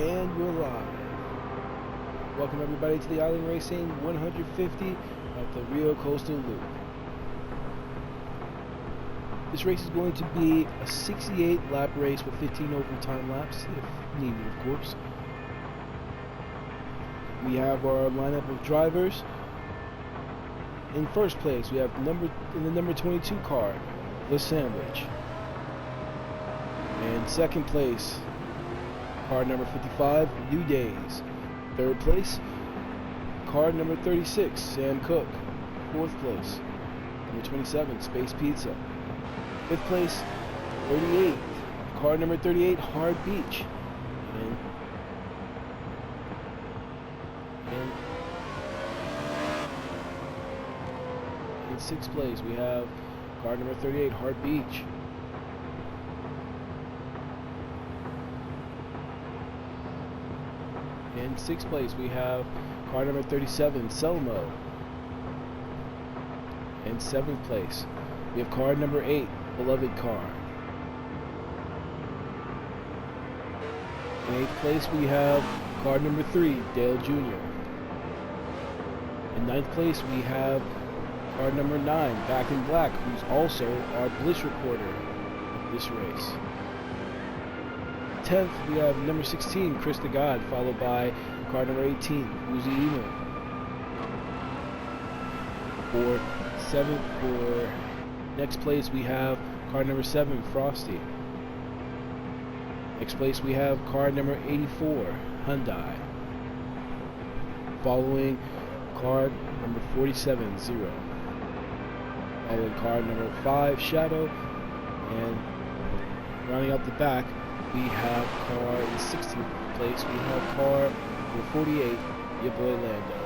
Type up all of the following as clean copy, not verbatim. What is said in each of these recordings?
And we're live. Welcome everybody to the Island Racing 150 at the Rio Coastal Loop. This race is going to be a 68 lap race with 15 overtime laps, if needed of course. We have our lineup of drivers. In first place we have the number 22 car, The Sandwich. In second place, car number 55, New Days. Third place, car number 36, Sam Cook. Fourth place, number 27, Space Pizza. Fifth place, 38, car number 38, Hard Beach. And in sixth place, we have car number 38, Hard Beach. In sixth place, we have car number 37, Selmo. In seventh place, we have car number 8, Beloved Car. In eighth place, we have car number 3, Dale Jr. In ninth place, we have car number 9, Back in Black, who's also our Bliss reporter of this race. 10th, we have number 16, Chris the God, followed by car number 18, Uzi Emo. For next place, we have car number 7, Frosty. Next place, we have car number 84, Hyundai. Following car number 47, Zero. Following car number 5, Shadow. And rounding out the back, we have car in 16th place, we have car number 48, your boy Lando.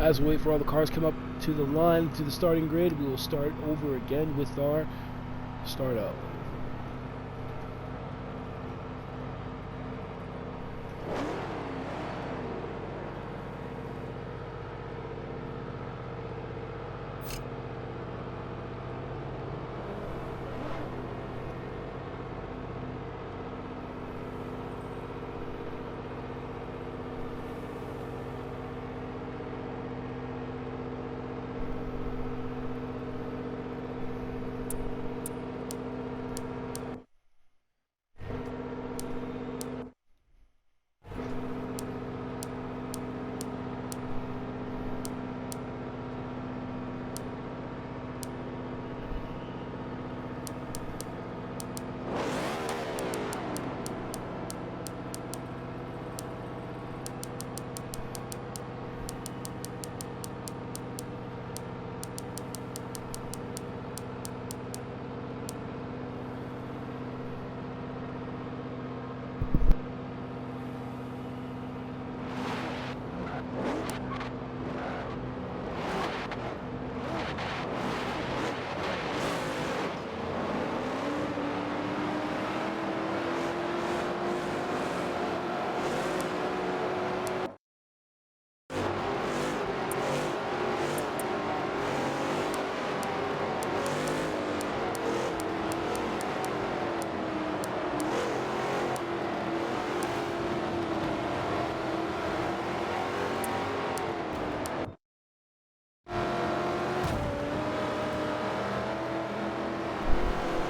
As we wait for all the cars to come up to the line, to the starting grid, we will start over again with our startup.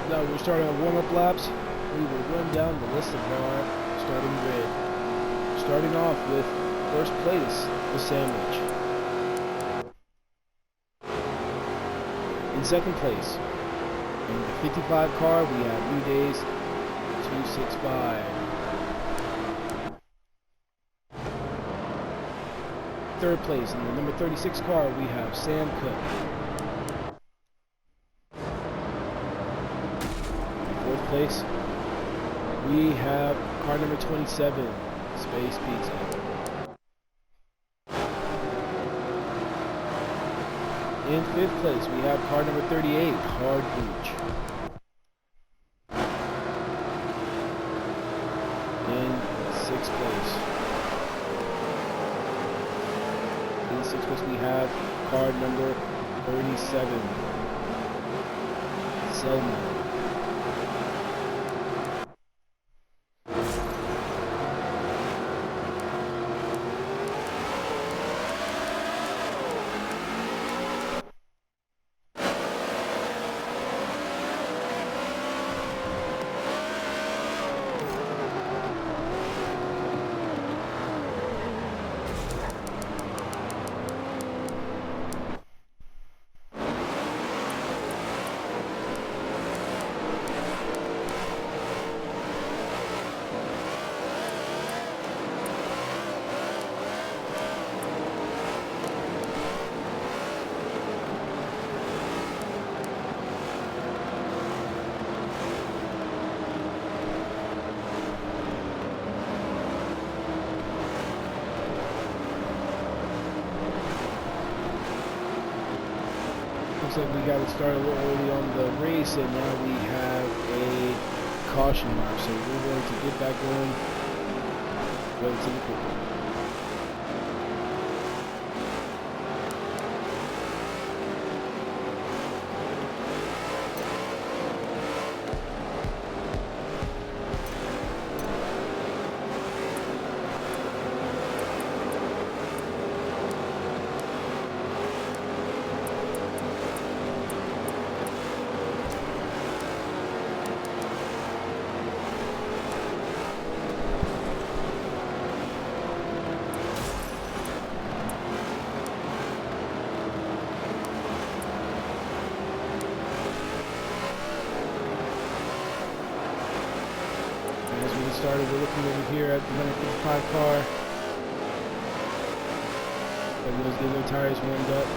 Now we're starting on warm-up laps. We will run down the list of our starting grid. Starting off with first place, the Sandwich. In second place, in the 55 car, we have New Days 265. Third place, in the number 36 car, we have Sam Cook. Fourth place, we have car number 27, Space Pizza. In fifth place, we have car number 38, Hard Booch. In sixth place, we have car number 37, Selma. Looks like we got to start a little early on the race, and now we have a caution mark, so we're going to get back going relatively quickly. Started, we're looking over here at the number 55 car. Everyone's getting their tires warmed up.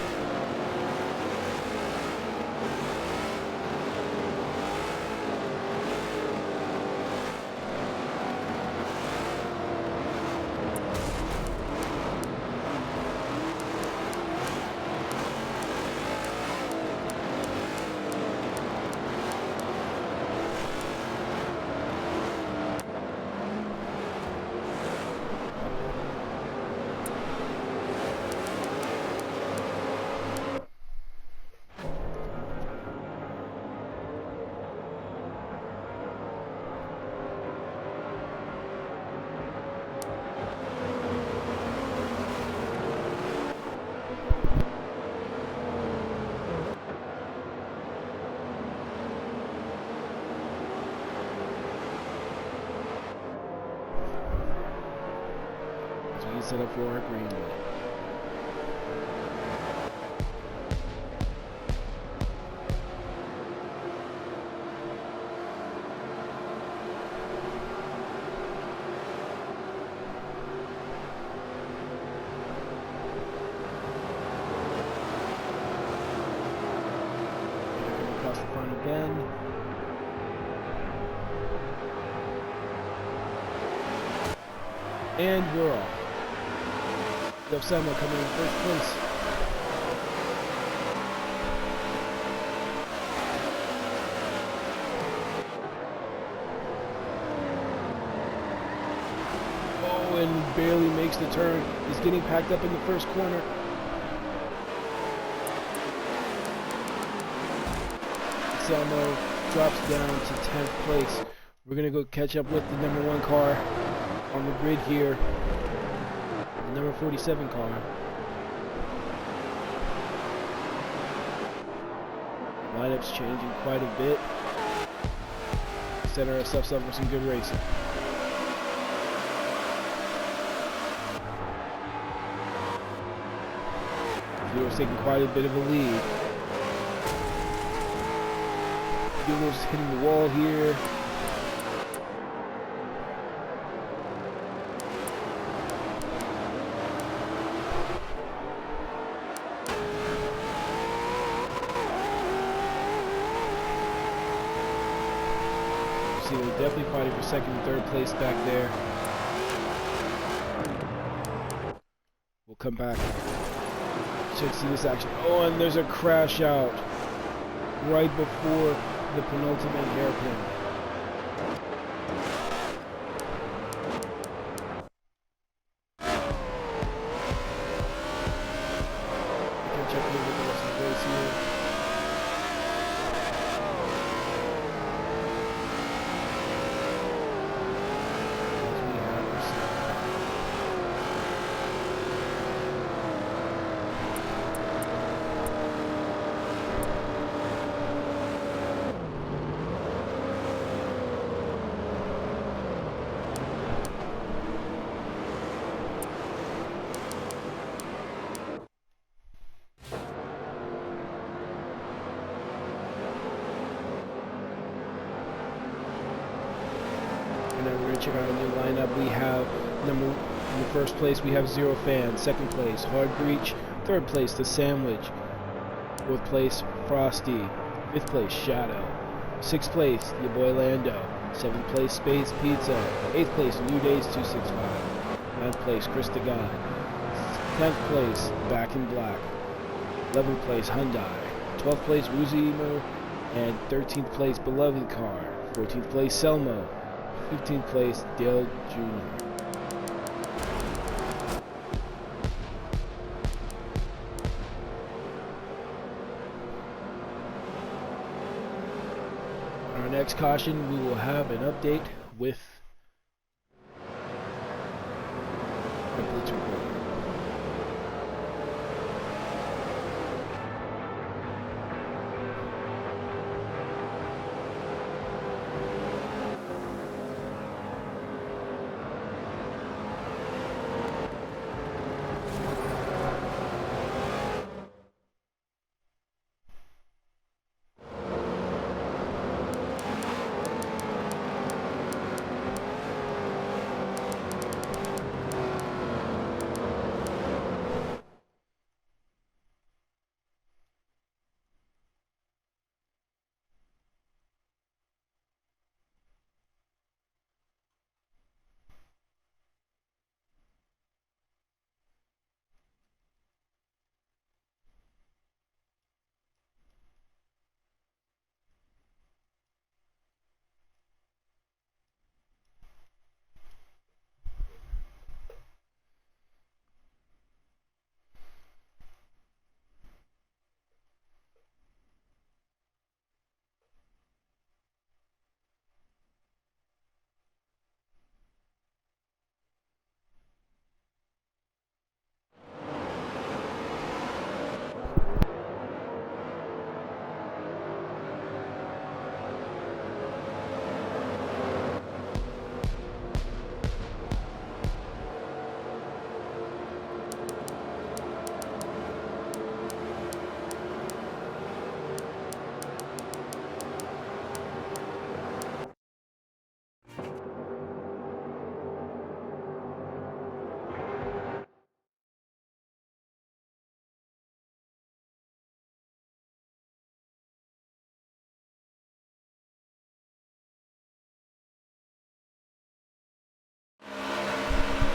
Set up for our green light. Across the front again. And we're off. We have Selma coming in first place. Oh, and barely makes the turn. He's getting packed up in the first corner. Selma drops down to 10th place. We're going to go catch up with the number 1 car on the grid here. The number 47 car. Lineup's changing quite a bit. setting ourselves up for some good racing. Buell's taking quite a bit of a lead. Buell's hitting the wall here. See, they're definitely fighting for second and third place back there. We'll come back. Check see this action. Oh, and there's a crash out right before the penultimate hairpin. Catch up a little bit the rest of the race here. And then we're going to check out our new lineup. We have in the first place, we have Zero Fan. Second place, Hard Breach. Third place, The Sandwich. Fourth place, Frosty. Fifth place, Shadow. Sixth place, your boy Lando. Seventh place, Space Pizza. Eighth place, New Days 265. Ninth place, Chris the God. 10th place, Back in Black. 11th place, Hyundai. 12th place, Woozy. And 13th place, Beloved Car. 14th place, Selmo. 15th place, Dale Jr. On our next caution, we will have an update with our Blitz report.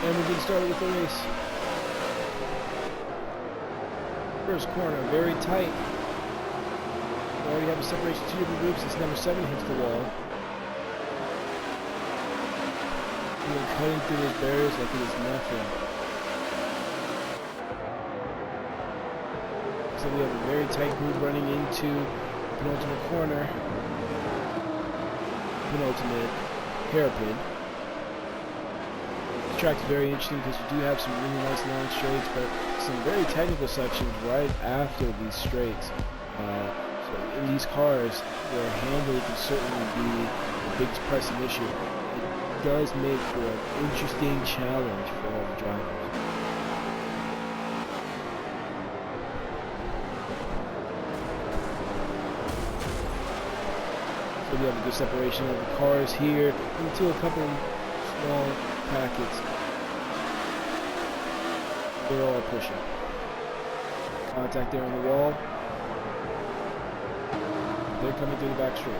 And we're getting started with the race. First corner, very tight. We already have a separation of two different groups as number 7 hits the wall. And then cutting through those barriers like it is nothing. So we have a very tight group running into the penultimate corner. Penultimate hairpin. This track is very interesting because we do have some really nice long straights, but some very technical sections right after these straights. So in these cars, their handling can certainly be a big pressing issue. It does make for an interesting challenge for all the drivers. So we have a good separation of the cars here into a couple small packets. They're all pushing. Contact there on the wall. They're coming through the back straight.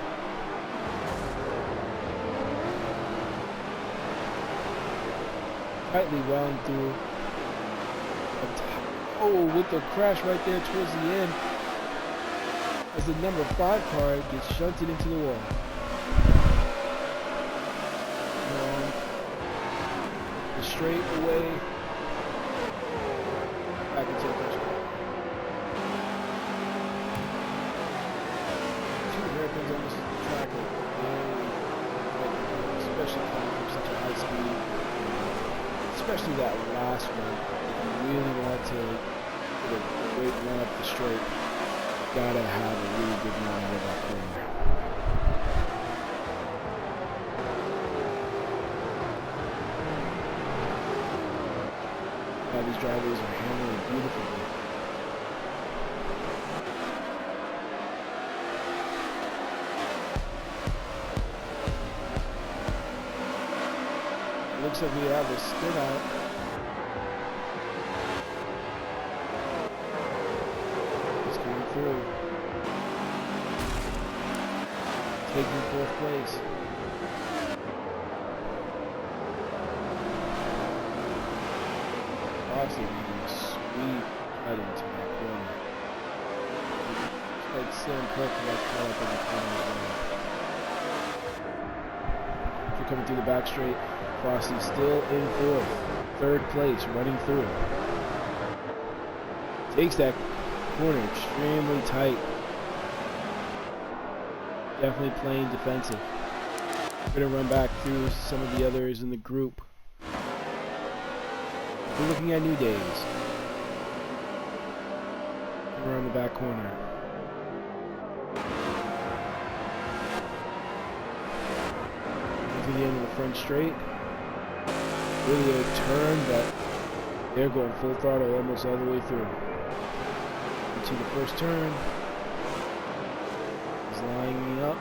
Tightly wound through. Oh, with the crash right there towards the end, as the number 5 car gets shunted into the wall. The straight away back into the first car. Hairpins on this track are very, especially coming from such a high speed, especially that last one. If you really want to get a great run up the straight, you gotta have a really good run out of that corner. Now these drivers are handling it beautifully. Looks like we have a spin out. It's coming through. Taking 4th place. Awesome, making a sweet cut into that corner. It's like Sam Cook got caught up in the corner as well. If you're coming through the back straight, Frosty still in 4th, 3rd place, running through. Takes that corner extremely tight. Definitely playing defensive. Gonna run back through some of the others in the group. We're looking at New Days. We're on the back corner. To the end of the front straight. Really a turn, but they're going full throttle almost all the way through. Into the first turn. He's lining up.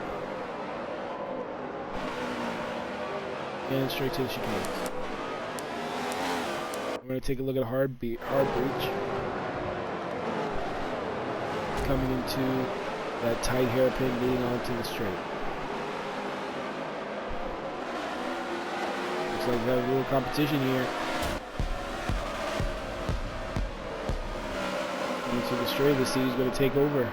And straight to the chicanes. We're going to take a look at hard breach. Coming into that tight hairpin leading onto the straight. Looks like we have a little competition here. Into the straight, let's see who's going to take over.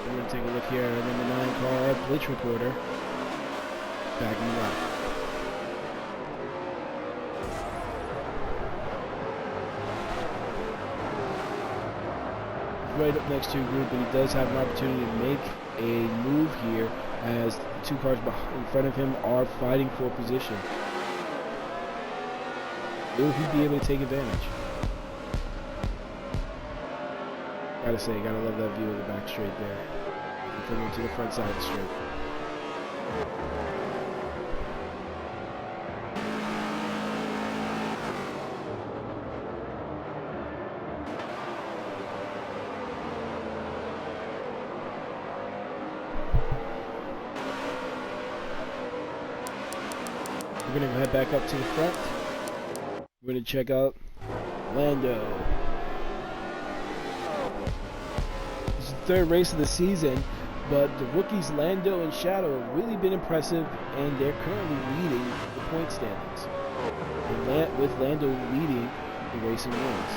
We're going to take a look here at number 9 car, Blitz Reporter, backing him up. Right up next to a group, but he does have an opportunity to make a move here as the 2 cars in front of him are fighting for position. Will he be able to take advantage? Gotta say, gotta love that view of the back straight there. Coming to the front side of the straight. We're going to head back up to the front. We're going to check out Lando. It's the 3rd race of the season, but the rookies Lando and Shadow have really been impressive, and they're currently leading the point standings. And with Lando leading the racing wins.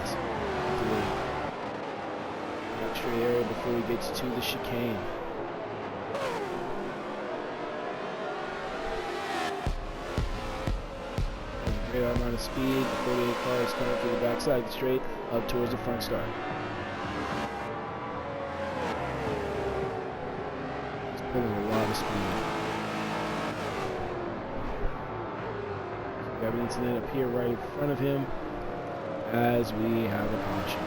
seconds. That straight area before he gets to the chicane. Great amount of speed. The 48 car is coming through the backside straight up towards the front start. He's pulling a lot of speed. So we have an incident up here right in front of him as we have a caution.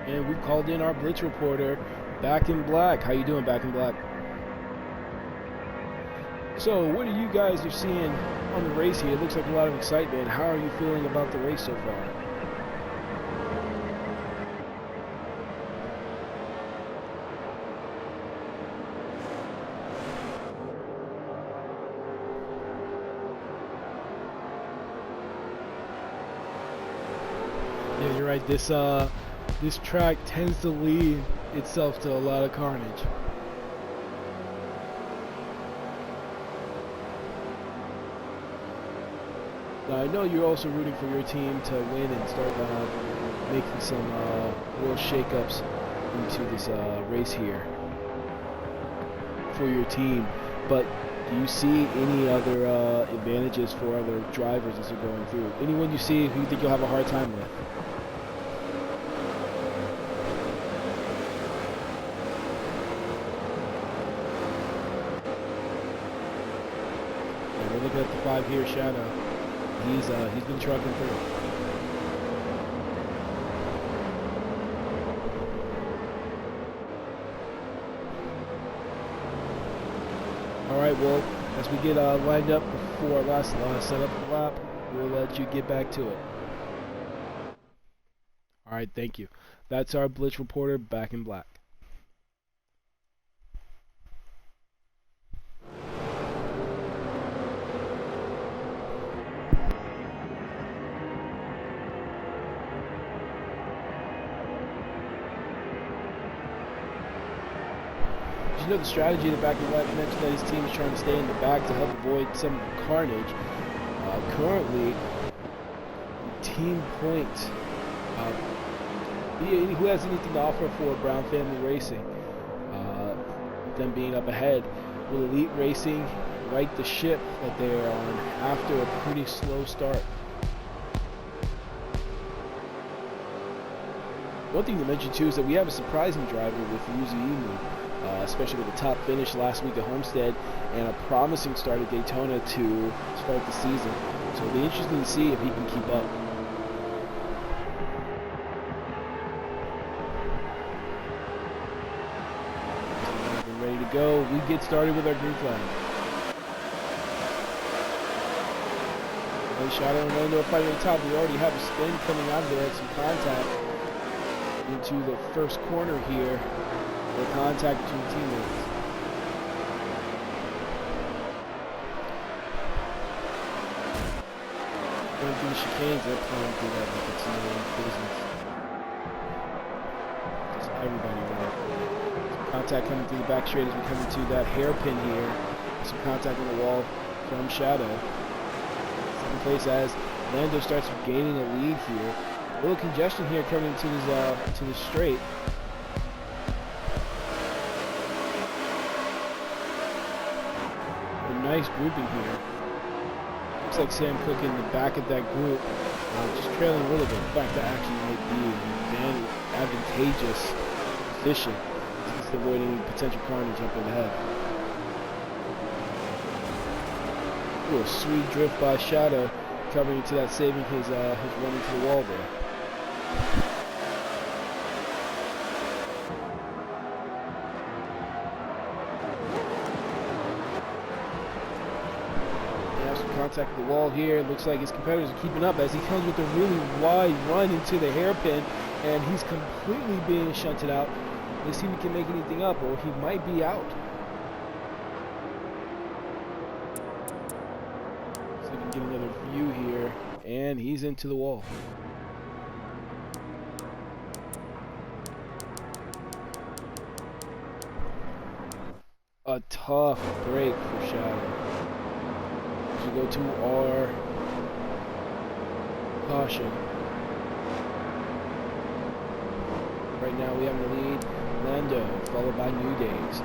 And we called in our blitz reporter, Back in Black. How you doing, Back in Black? So, what are you guys are seeing on the race here? It looks like a lot of excitement. How are you feeling about the race so far? Yeah, you're right. This track tends to lead itself to a lot of carnage. Now, I know you're also rooting for your team to win and start making some real shakeups into this race here for your team. But do you see any other advantages for other drivers as they're going through? Anyone you see who you think you'll have a hard time with? Yeah, we're looking at the 5 here, Shadow. He's been trucking through. All right, well, as we get lined up before our last setup of the lap, we'll let you get back to it. All right, thank you. That's our Blitz reporter back in black. You know the strategy the back in white mentioned that his team is trying to stay in the back to help avoid some carnage. Currently, Team Point, who has anything to offer for Brown Family Racing, them being up ahead, will Elite Racing right the ship that they are on after a pretty slow start. One thing to mention too is that we have a surprising driver with Ro1, especially with the top finish last week at Homestead and a promising start at Daytona to start the season. So it'll be interesting to see if he can keep up. We're ready to go. We get started with our green flag. Shadow and Orlando are fighting on top. We already have a spin coming out of there at some contact into the first corner here. The contact between teammates. Going through the chicanes, they're playing through that like it's no business. Just everybody right. Some contact coming through the back straight as we come into that hairpin here. Some contact on the wall from Shadow. Second place as Lando starts gaining a lead here. A little congestion here coming into this to the straight. Nice grouping here. Looks like Sam Cook in the back of that group, just trailing a little bit. In fact, that actually might be an advantageous position. Just avoiding potential carnage up ahead. Ooh, a sweet drift by Shadow, covering into that, saving his run into the wall there. Contact the wall here. It looks like his competitors are keeping up as he comes with a really wide run into the hairpin, and he's completely being shunted out. Let's see if he can make anything up, or he might be out. See if we can get another view here, and he's into the wall. A tough break for Shadow. We go to our caution. Right now we have the lead. Lando, followed by New Days.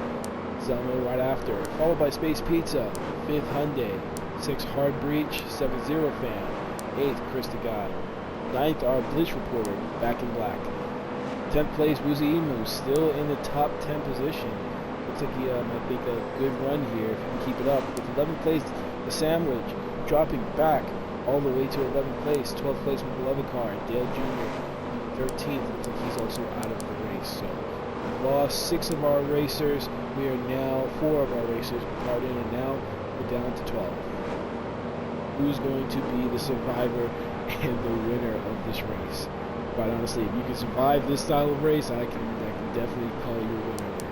Zelmo right after, followed by Space Pizza. 5th Hyundai. 6th Hard Breach. 7th Zero Fan. 8th Chris the God. 9th our Blitz reporter, back in black. 10th place Ro1 still in the top 10 position. Looks like he might make a good run here if he can keep it up. With 11th place the Sandwich, dropping back all the way to 11th place. 12th place with 11 car, Dale Jr. 13th. Looks like he's also out of the race. So we lost 6 of our racers. We are now 4 of our racers part in, and now we're down to 12. Who's going to be the survivor and the winner of this race? Quite honestly, if you can survive this style of race, I can definitely call you a winner there.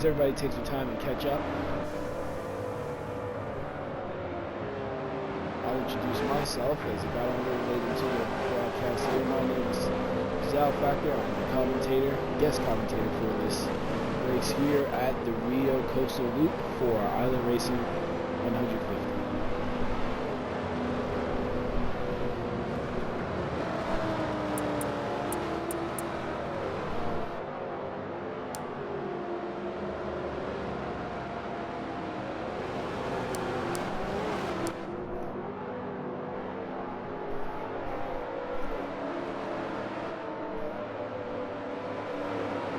as everybody takes their time and catch up, I'll introduce myself as I got on a little late into the broadcast here. My name is Zal Factor. I'm the commentator, guest commentator for this race here at the Rio Coastal Loop for Island Racing 150.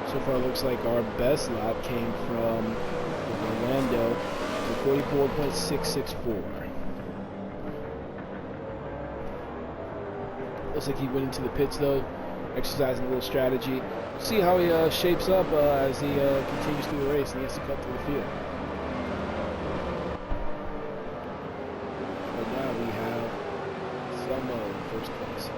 So far, it looks like our best lap came from Orlando to 44.664. Looks like he went into the pits though, exercising a little strategy. We'll see how he shapes up as he continues through the race and he has to cut through the field. Right now we have Selma in first place.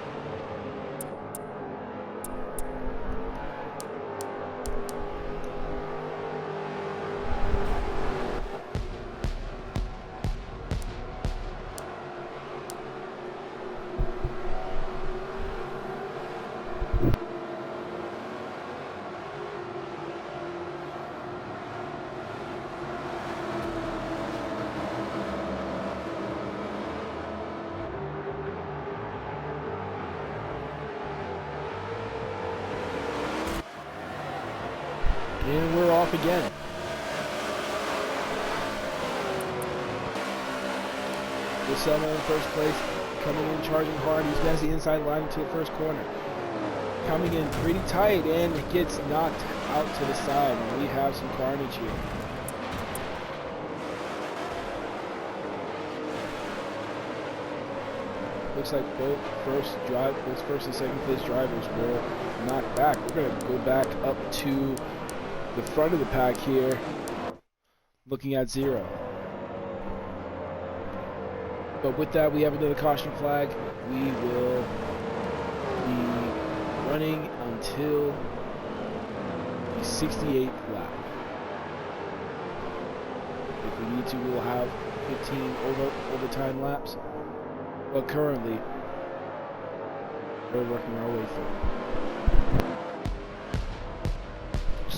And we're off again. With Selma in first place, coming in charging hard. He's has the inside line into the first corner. Coming in pretty tight and gets knocked out to the side. And we have some carnage here. Looks like both first and second place drivers were knocked back. We're going to go back up to the front of the pack here, looking at 0. But with that, we have another caution flag. We will be running until the 68th lap. If we need to, we'll have 15 overtime laps. But currently, we're working our way through.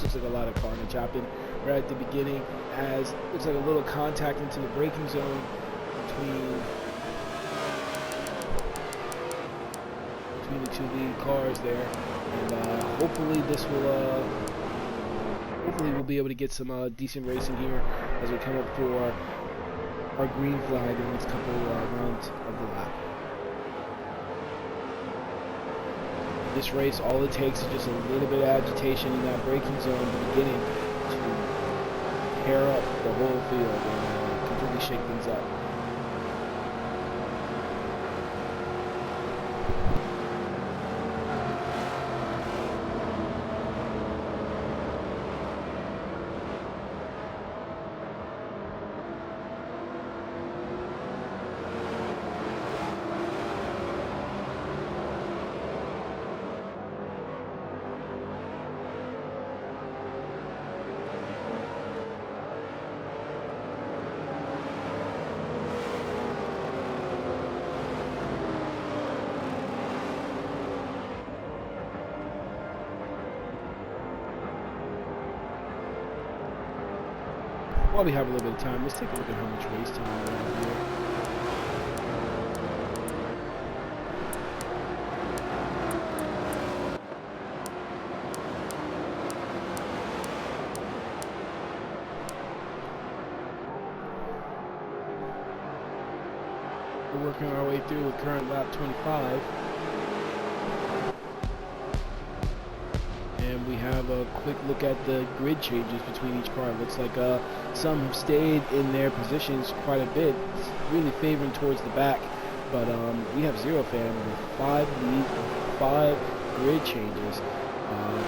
Looks like a lot of carnage happened right at the beginning, as looks like a little contact into the braking zone between the two lead cars there, and hopefully this will hopefully we'll be able to get some decent racing here as we come up for our green flag in the next couple rounds of the lap. This race, all it takes is just a little bit of agitation in that braking zone at the beginning to tear up the whole field and completely shake things up. While we have a little bit of time, let's take a look at how much race time we have here. We're working our way through with current lap 25. And we have a quick look at the grid changes between each car. It looks like some have stayed in their positions quite a bit, really favoring towards the back. But we have Zero Fan with 5 grid changes.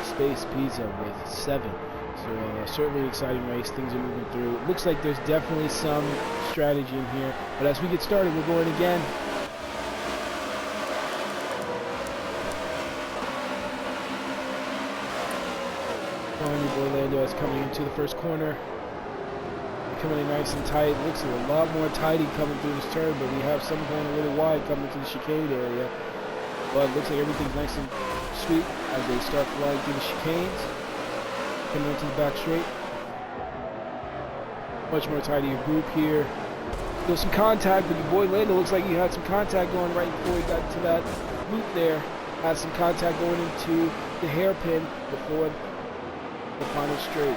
Space Pizza with 7. So certainly exciting race. Things are moving through. It looks like there's definitely some strategy in here. But as we get started, we're going again. Find your boy Lando is coming into the first corner. Coming in nice and tight. Looks a lot more tidy coming through this turn, but we have some going a little wide coming to the chicane area. But it looks like everything's nice and sweet as they start flying through the chicanes. Coming into the back straight. Much more tidier group here. Still some contact, but your boy Lando looks like he had some contact going right before he got to that loop there. Had some contact going into the hairpin before the final straight.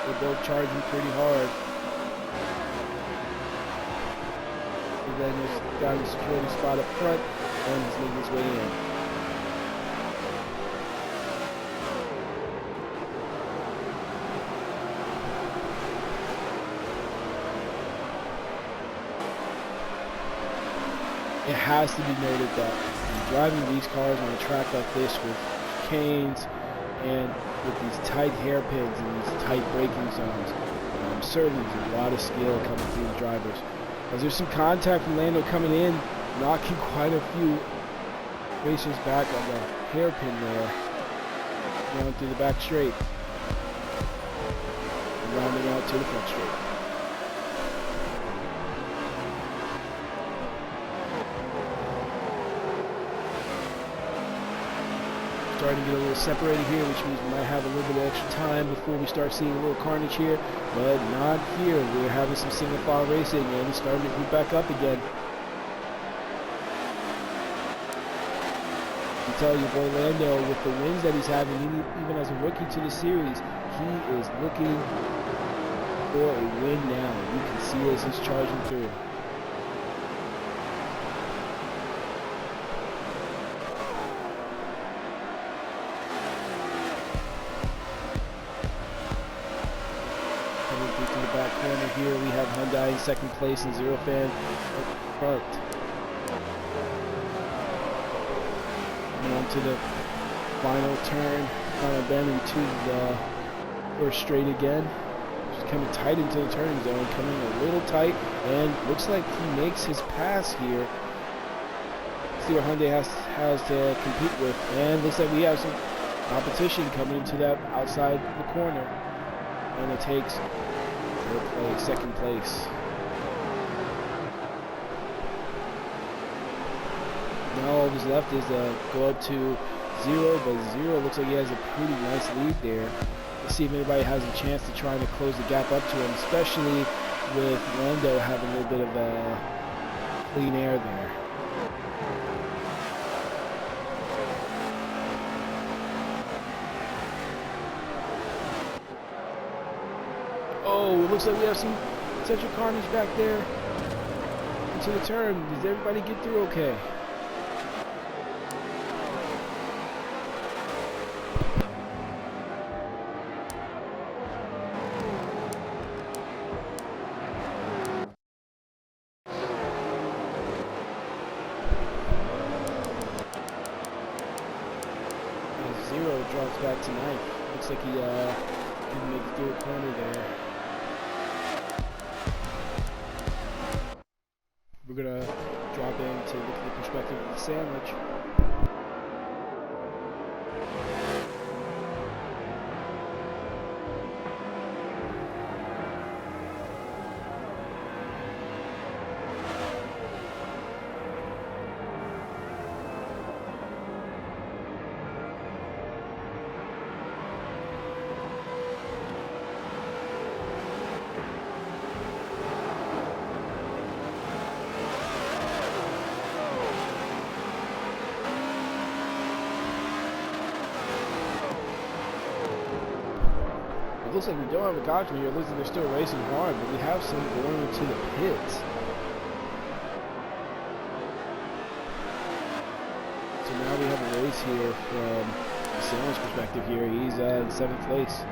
They're both charging pretty hard. And then there's down the security spot up front, and he's making his way in. It has to be noted that driving these cars on a track like this with canes and with these tight hairpins and these tight braking zones, certainly there's a lot of skill coming through the drivers. As there's some contact from Lando coming in, knocking quite a few racers back on the hairpin there, going through the back straight, and rounding out to the front straight. Starting to get a little separated here, which means we might have a little bit of extra time before we start seeing a little carnage here, but not here. We're having some single file racing and it's starting to group back up again. You tell your boy Lando, with the wins that he's having, even as a rookie to the series, he is looking for a win now. You can see as he's charging through. Here we have Hyundai in second place and Zero Fan up front. And on to the final turn, final bend into the first straight again. Just coming tight into the turning zone, coming a little tight, and looks like he makes his pass here. See what Hyundai has to compete with, and looks like we have some competition coming into that outside the corner, and it takes second place. Now all that's left is go up to Zero, but Zero looks like he has a pretty nice lead there. Let's see if anybody has a chance to try to close the gap up to him, especially with Lando having a little bit of clean air there. Oh, it looks like we have some potential carnage back there into the turn. Does everybody get through okay? And Zero drops back to ninth. Looks like he didn't make it through a corner there. We're going to drop in to look at the perspective of the sandwich. It looks like we don't have a caution here. It looks like they're still racing hard, but we have some going into the pits. So now we have a race here from the sandwich perspective here. He's in 7th place.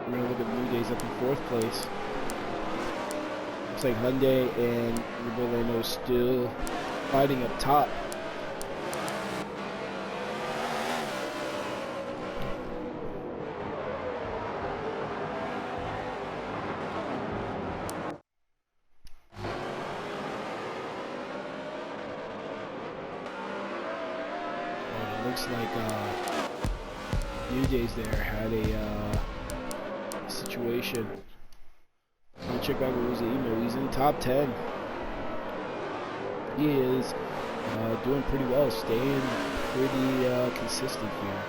We're going to look at New Days up in 4th place. Looks like Hyundai and Lando still fighting up top. looks like New Days there had a situation. Let me check back what was the email. He's in the top 10. He is doing pretty well, staying pretty consistent here.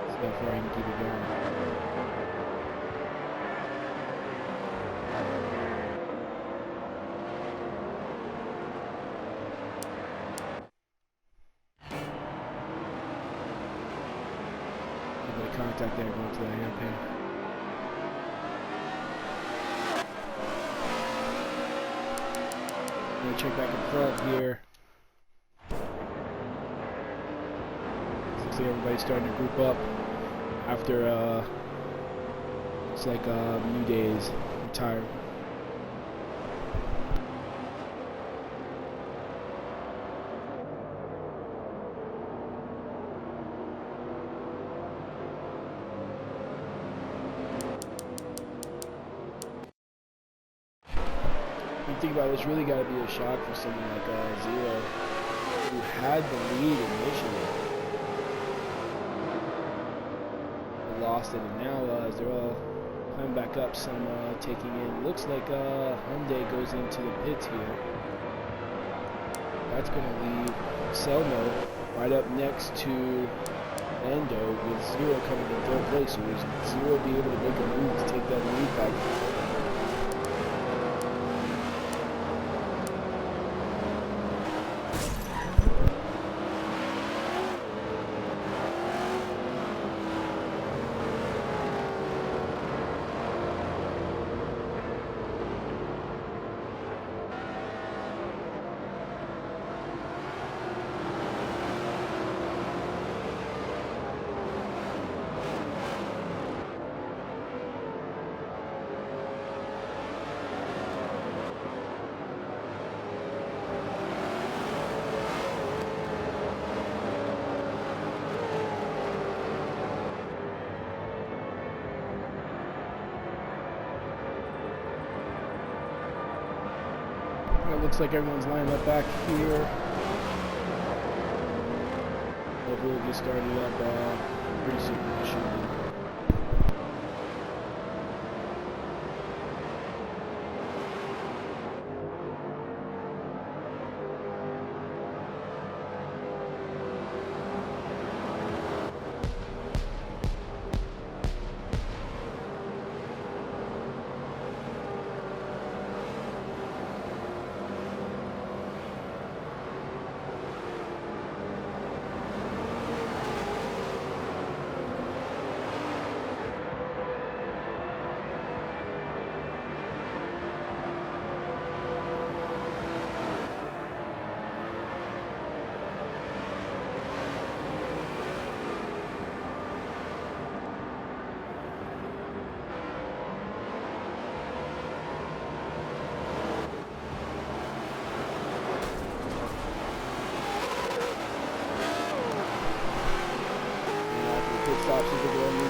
See how far I can keep it going. A bit of contact there going to that hairpin. Gonna check back in front here. Looks like everybody's starting to group up after looks like New Days retired. Think about it, it's really got to be a shock for someone like Zero, who had the lead initially, but lost it, and now as they're all climbing back up, some taking in. Looks like Hyundai goes into the pits here. That's going to leave Selmo right up next to Lando, with Zero coming in third place. So will Zero be able to make a move to take that lead back? It looks like everyone's lined up back here. Hopefully we'll get started up pretty soon.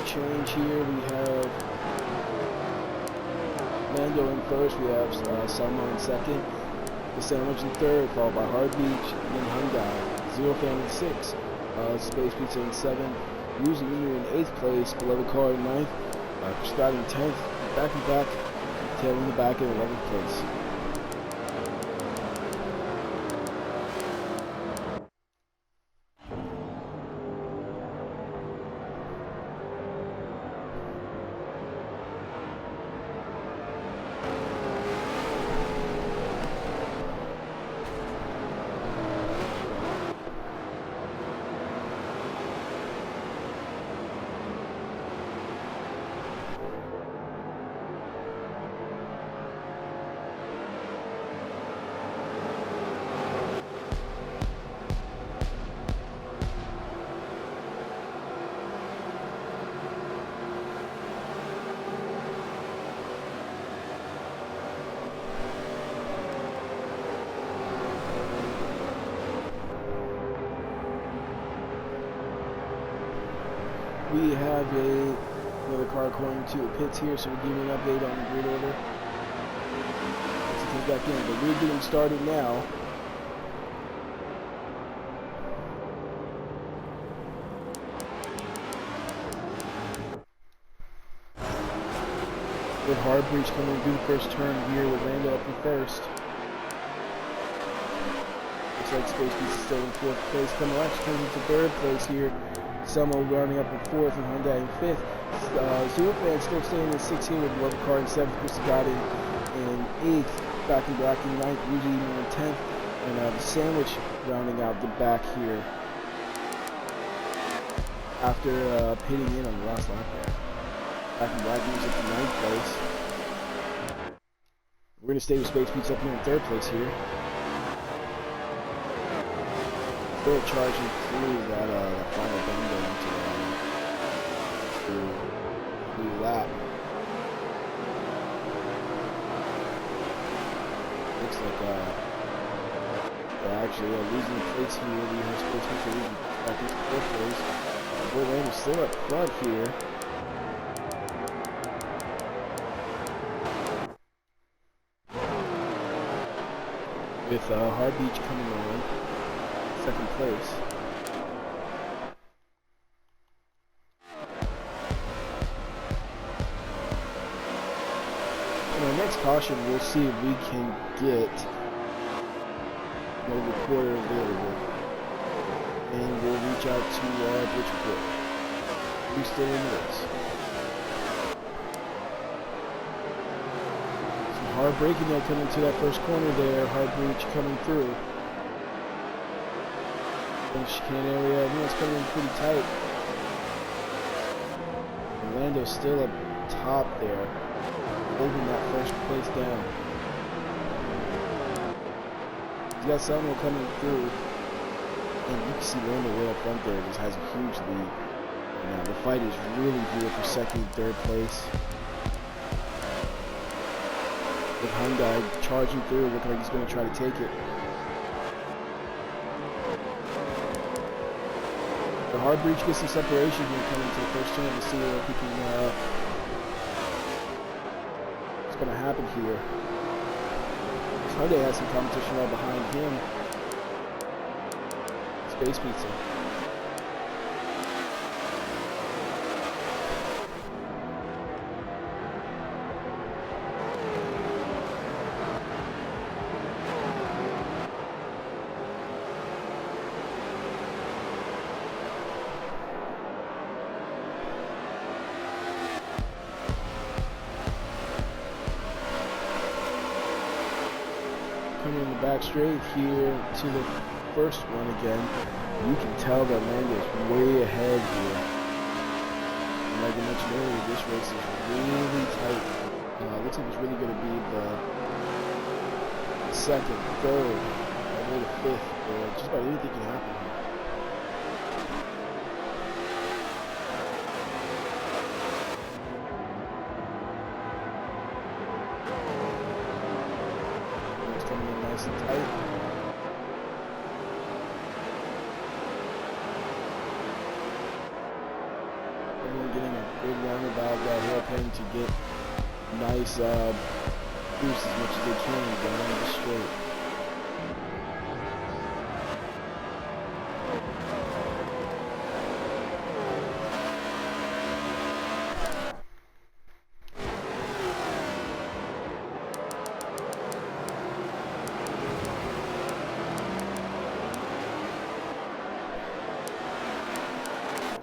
Change here. We have Lando in first. We have Selma in second. The Sandwich in third, followed by Hard Beach, and then Hyundai. Zero Fan in sixth. Space Pizza in seventh. Usually Meter in eighth place. Beloved Car in ninth. Scott in 10th. Back and back. Tail in the back in 11th place. We have another car going to the pits here, so we'll give you an update on the grid order. Let's get back in, but we're getting started now. with Harbreach coming through the first turn here with Lando up in first. Looks like Space Beast is still in fourth place. Coming up, turns into third place here. Selmo rounding up in fourth and Hyundai in fifth. Superfan still staying in sixth here with Love Car in seventh. Chris Gotti in eighth. Back in Black in ninth. Usually in 10th. And the Sandwich rounding out the back here after pitting in on the last lap there. Back in Black moves up to 9th place. We're going to stay with Space Beats up here in 3rd place here. Still charging through that final bend through lap. Looks like they're actually losing place here. We have Space Beats are losing back into 4th place. Ro1 is still up front here. With Hard Beach coming on, 2nd place. In our next caution, we'll see if we can get the reporter available. And we'll reach out to our bridge reporter. Who's still in the race? Hard braking there coming to that first corner there. Hard breach coming through. And chicane area, everyone's coming in pretty tight. Orlando's still up top there, holding that first place down. He's got Selmo coming through, and you can see Orlando way up front there, just has a huge lead. Now the fight is really here for 2nd and 3rd place. With Hyundai charging through, looking like he's going to try to take it. The Hard Breach gets some separation here coming to the first turn to see if he can, what's going to happen here. Hyundai has some competition right behind him. Space Pizza. Coming in the back straight here to the first one again. You can tell that Lando's way ahead here. And like I mentioned earlier, this race is really tight. Looks like it's really going to be the 2nd, 3rd, all the way to 5th. Just about anything can happen here. Nice and tight. Everyone getting a good roundabout that hairpin to get nice boost as much as they can down the straight.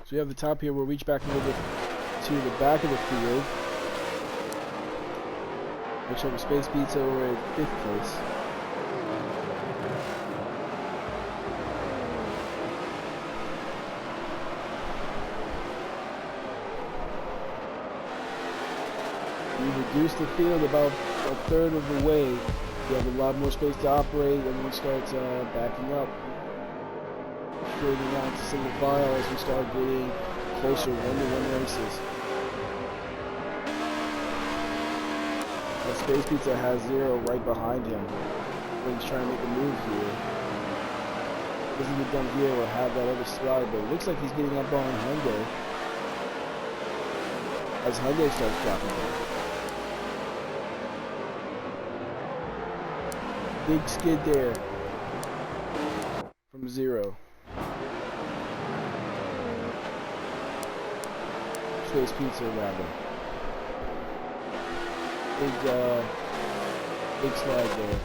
So we have the top here. We'll reach back a little bit to the back of the field. Looks like a Space Pizza over at 5th place. We reduced the field about a third of the way. You have a lot more space to operate, and we start backing up. Straightening out to single file as we start getting closer one-to-one races. That Space Pizza has 0 right behind him when he's trying to make a move here. Doesn't get done here or have that other slide, but it looks like he's getting up on Hyundai as Hyundai starts dropping down. Big skid there from 0. Space Pizza rather. big slide there.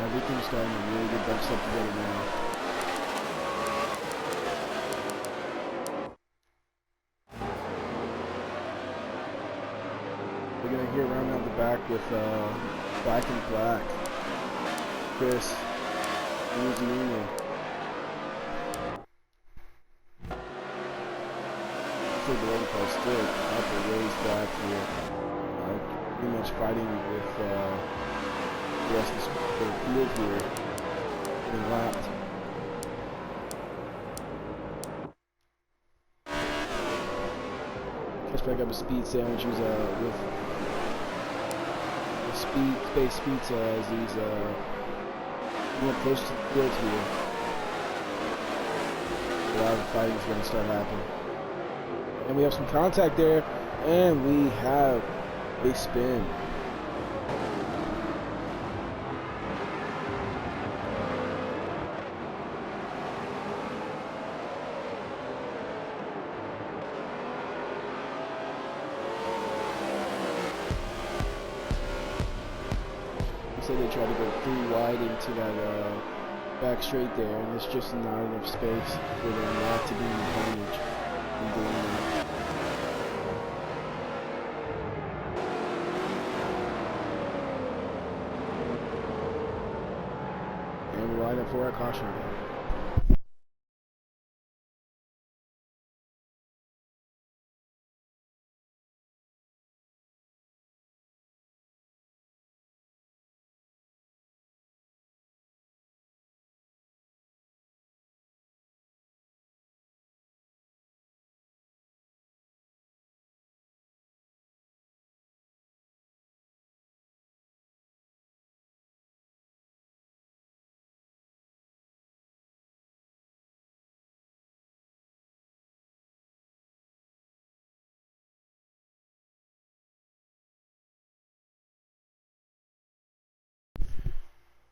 Everything's starting to really get bunched up together now. We're gonna hear around out the back with Black and Black, Chris, Ro1. The roller car still up a ways back here, pretty much fighting with the rest of the field here, getting lapped. Catch back up a speed sandwich with Space Pizza as he's more close to the field here. A lot of fighting is going to start happening. And we have some contact there, and we have a spin. So they try to go 3 wide into that back straight there, and it's just not enough space for them not to be in advantage in doing that. And we line up for our caution again.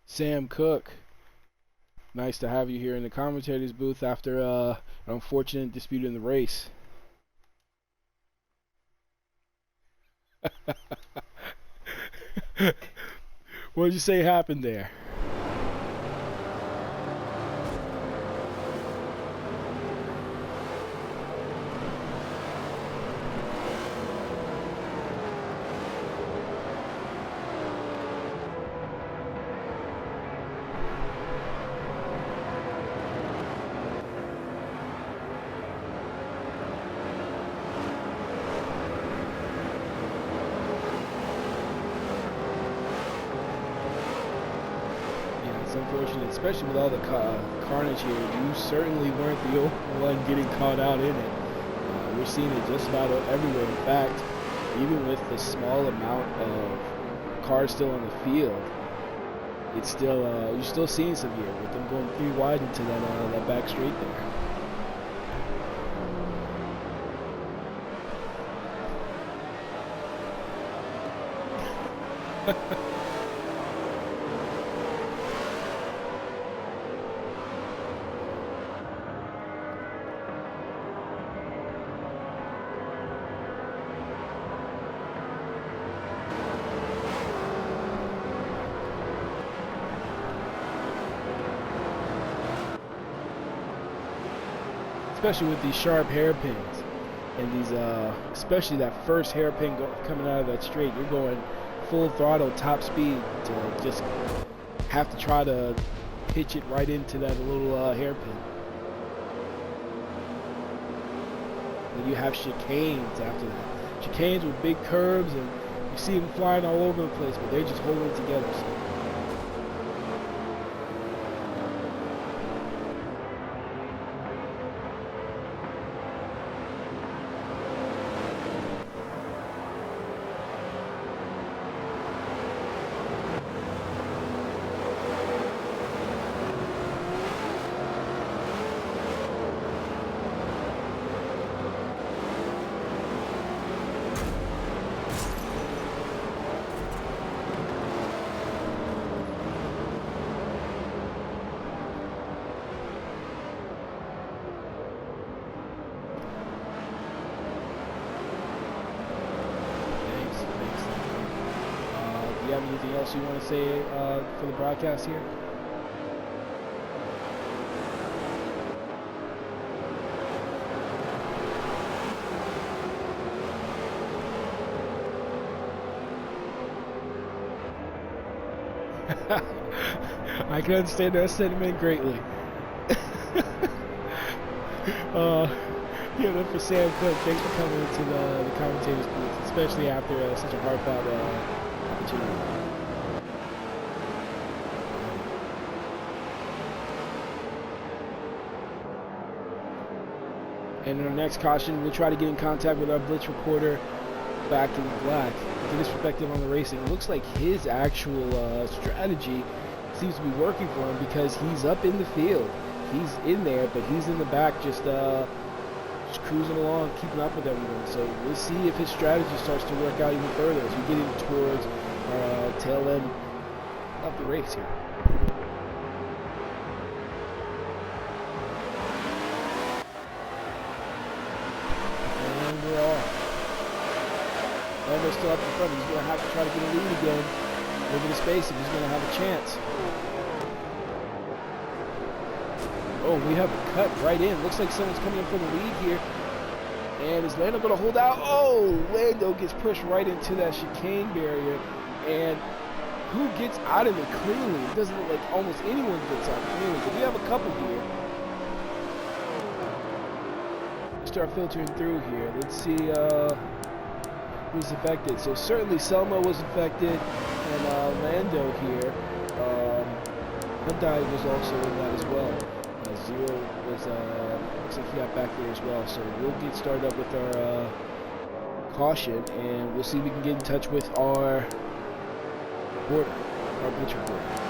Sam Cook, nice to have you here in the commentator's booth after an unfortunate dispute in the race. What did you say happened there? Unfortunate, especially with all the carnage here. You certainly weren't the only one getting caught out in it. We're seeing it just about everywhere. In fact, even with the small amount of cars still on the field, it's still you're still seeing some here with them going 3 wide into that back straight there. Especially with these sharp hairpins and these, especially that first hairpin coming out of that straight, you're going full throttle, top speed to just have to try to pitch it right into that little hairpin. Then you have chicanes after that. Chicanes with big curves, and you see them flying all over the place, but they're just holding it together. So. Anything else you want to say for the broadcast here? I can understand that sentiment greatly. Give it up for Sam Cook. Thanks for coming into the commentators booth, especially after such a hard-fought opportunity. And in our next caution, we'll try to get in contact with our Blitz reporter back in black. Get his perspective on the racing. It looks like his actual strategy seems to be working for him because he's up in the field. He's in there, but he's in the back just cruising along, keeping up with everyone. So we'll see if his strategy starts to work out even further as we get in towards our tail end of the race here. And we're off. Lando's still up in front. He's going to have to try to get a lead again over the space if he's going to have a chance. Oh, we have a cut right in. Looks like someone's coming in for the lead here. And is Lando going to hold out? Oh, Lando gets pushed right into that chicane barrier. And who gets out of it cleanly? It doesn't look like almost anyone gets out cleanly, but we have a couple here. Let's start filtering through here. Let's see who's affected. So certainly Selma was affected, and Lando here. Hyundai was also in that as well. Zero was, looks like he got back there as well. So we'll get started up with our caution, and we'll see if we can get in touch with our reporter, our Blitz reporter.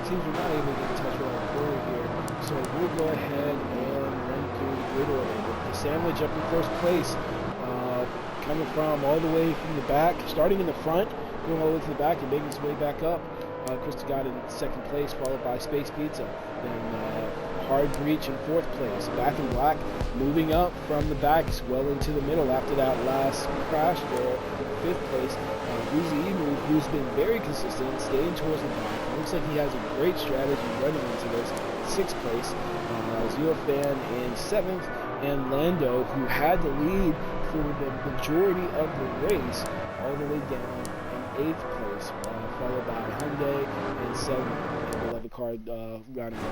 Seems we're not able to get in touch with our reporter here, so we'll go ahead and run through the grid order. The sandwich up in first place, coming from all the way from the back, starting in the front, going all the way to the back and making his way back up. Krista got in second place, followed by Space Pizza. Then Hard Breach in fourth place. Back in Black moving up from the back well into the middle after that last crash there. Fifth place. Uzi Emu, who's been very consistent, staying towards the back. Looks like he has a great strategy running into this. Sixth place. Zero Fan in seventh. And Lando, who had the lead for the majority of the race, all the way down in eighth place. Followed by Hyundai and Selma, and the 11 car rounding up.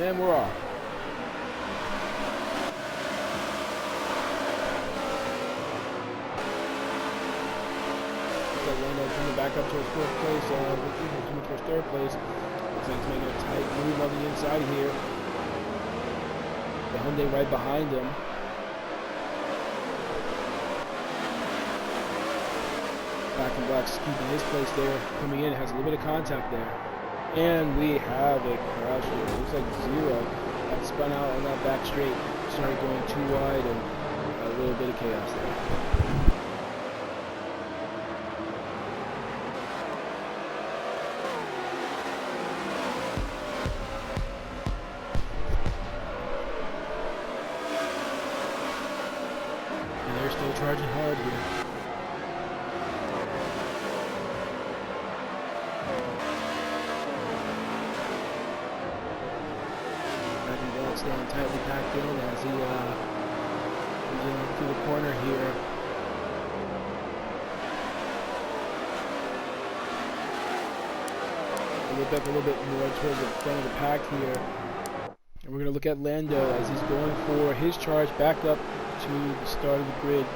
And we're off. So Lando coming back up towards fourth place, coming towards third place. Looks like he's making a tight move on the inside here. The Hyundai right behind him. Back in Black's keeping his place there. Coming in, has a little bit of contact there. And we have a crash here. It looks like zero. That spun out on that back straight. Started going too wide and a little bit of chaos there. Still charging hard here. Back and ball staying tightly packed in as he comes in through the corner here. I'll look up a little bit more towards the front of the pack here. And we're going to look at Lando as he's going for his charge back up to the start of the grid.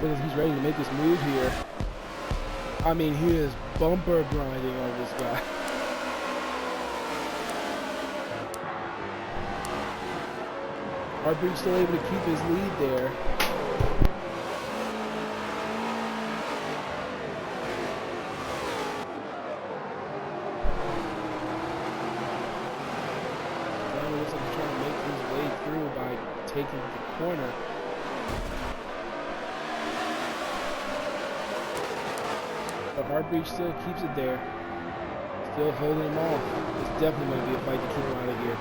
Look as he's ready to make this move here. I mean, he is bumper grinding on this guy. Heartbreak's still able to keep his lead there. Looks like he's trying to make his way through by taking the corner. But Heartbreak still keeps it there. Still holding him off. It's definitely going to be a fight to keep him out of here.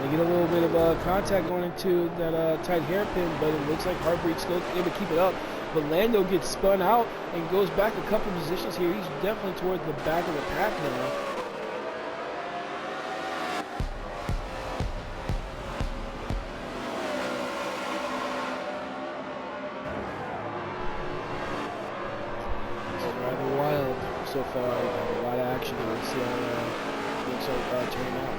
They get a little bit of contact going into that tight hairpin, but it looks like Heartbreak's still able to keep it up. But Lando gets spun out and goes back a couple positions here. He's definitely towards the back of the pack now. So far, a lot of action here. Let's see how things are turning out.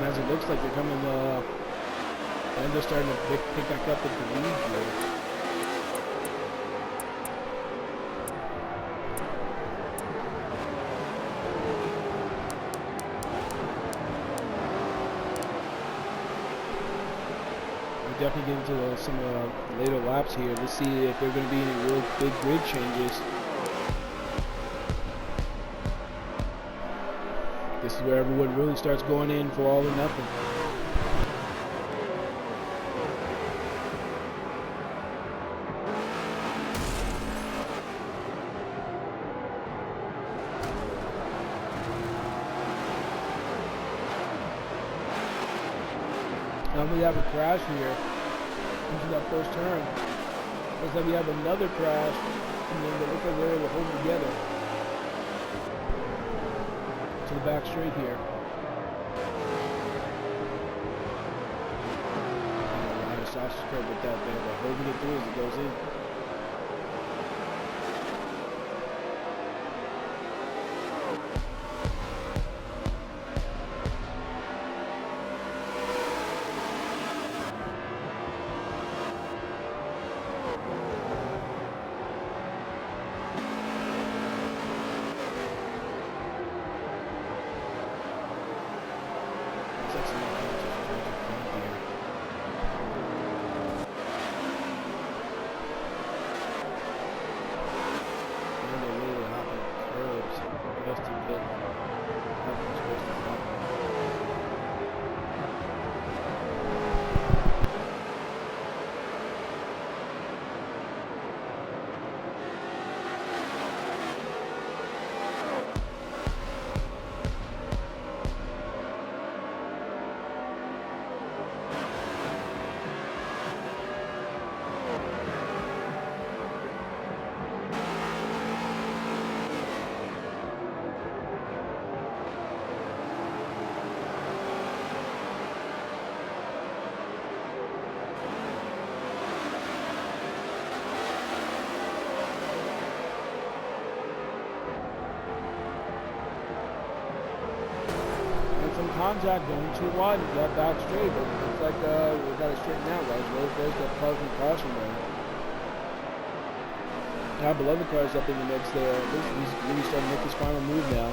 As it looks like they're coming, and they're starting to pick back up with the lead here. We're definitely getting to some later laps here. Let's see if there are going to be any real big grid changes. This is where everyone really starts going in for all or nothing. Now we have a crash here into that first turn. Looks like we have another crash, and then it looks like they're able to hold together. To the back straight here. A lot of sausage curve with that there, but holding it through as it goes in. contact going too wide. We got back straight, but it looks like we got to straighten out, guys. There's that causing caution there. Our beloved car's up in the mix there. He's really starting to make his final move now.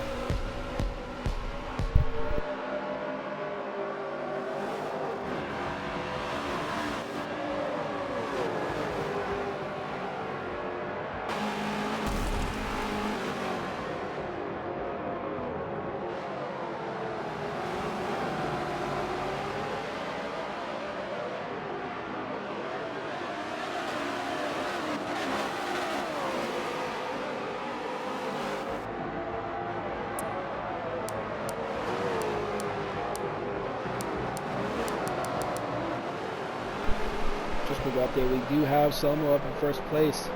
Quick update, we do have Selmo up in first place,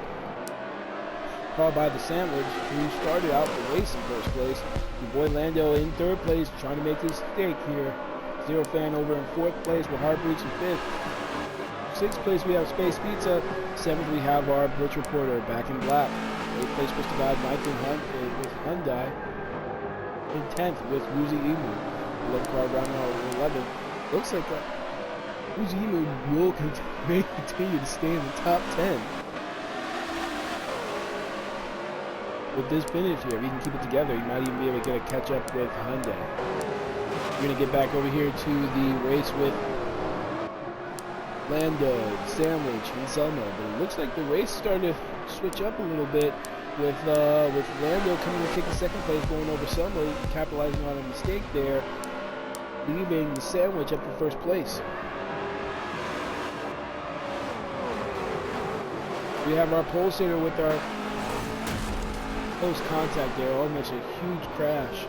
followed by the Sandwich, who started out the race in first place. Your boy Lando in third place, trying to make his stake here. Zero Fan over in fourth place, with Heartbreaks in fifth. Sixth place we have Space Pizza. Seventh we have our Blitz Reporter back in black. Eighth place Mr. God, ninth with Hyundai. In 10th with Woozy Emu. 11th car rounding out with 11th. Looks like Woozy Emu will continue to stay in the top 10 with this finish here. If he can keep it together, he might even be able to get a catch up with Hyundai. We're going to get back over here to the race with Lando, Sandwich, and Selmo. But it looks like the race started to switch up a little bit with Lando coming to take the second place, going over Selmo, capitalizing on a mistake there, leaving the Sandwich up in first place. We have our pole sitter with our close contact there, almost a huge crash.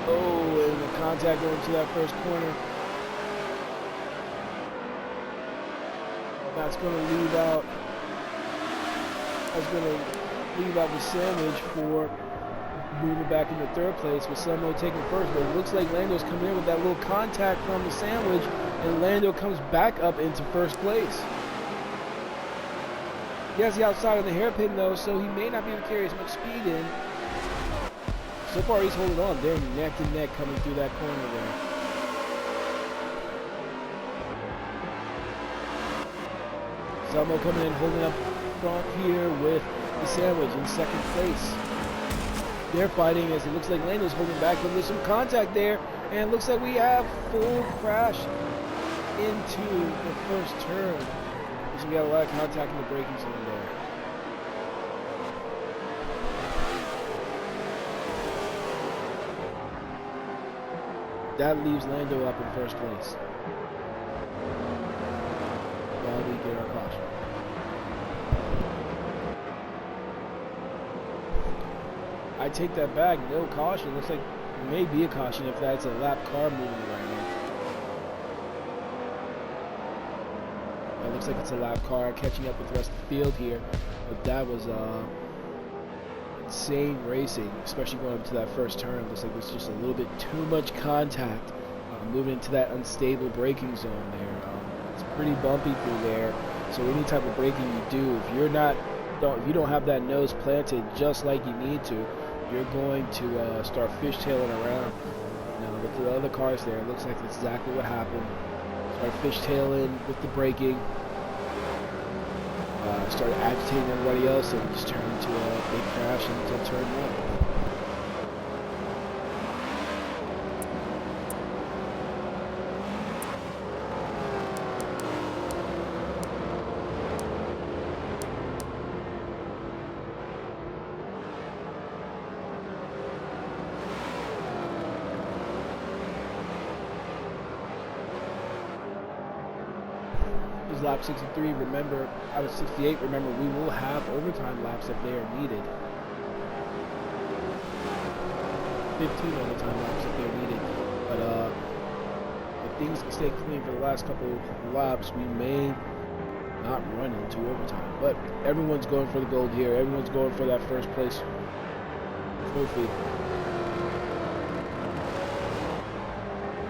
Oh, and the contact going to that first corner. That's going to leave out. That's going to leave out the Sandwich for moving back into third place, with Selmo taking first. But it looks like Lando's coming in with that little contact from the Sandwich, and Lando comes back up into first place. He has the outside of the hairpin though, so he may not be able to carry as much speed in. So far he's holding on. They're neck and neck coming through that corner there. Selmo coming in, holding up front here with the Sandwich in second place. They're fighting as it looks like Lando's holding back, but there's some contact there, and it looks like we have full crash into the first turn. So we got a lot of contact in the braking zone there. That leaves Lando up in first place while we get our caution. I take that back, no caution. Looks like it may be a caution if that's a lap car moving around. It looks like it's a lap car catching up with the rest of the field here. But that was insane racing, especially going up to that first turn. Looks like there's just a little bit too much contact moving into that unstable braking zone there. It's pretty bumpy through there. So any type of braking you do, if you don't have that nose planted just like you need to, you're going to start fishtailing around. With the other cars there, it looks like that's exactly what happened. Start fishtailing with the braking. Started agitating everybody else, and just turned into a big crash into turn one. Lap 63, remember, out of 68, remember, we will have overtime laps if they are needed. 15 overtime laps if they're needed. But if things stay clean for the last couple of laps, we may not run into overtime. But everyone's going for the gold here. Everyone's going for that first place trophy.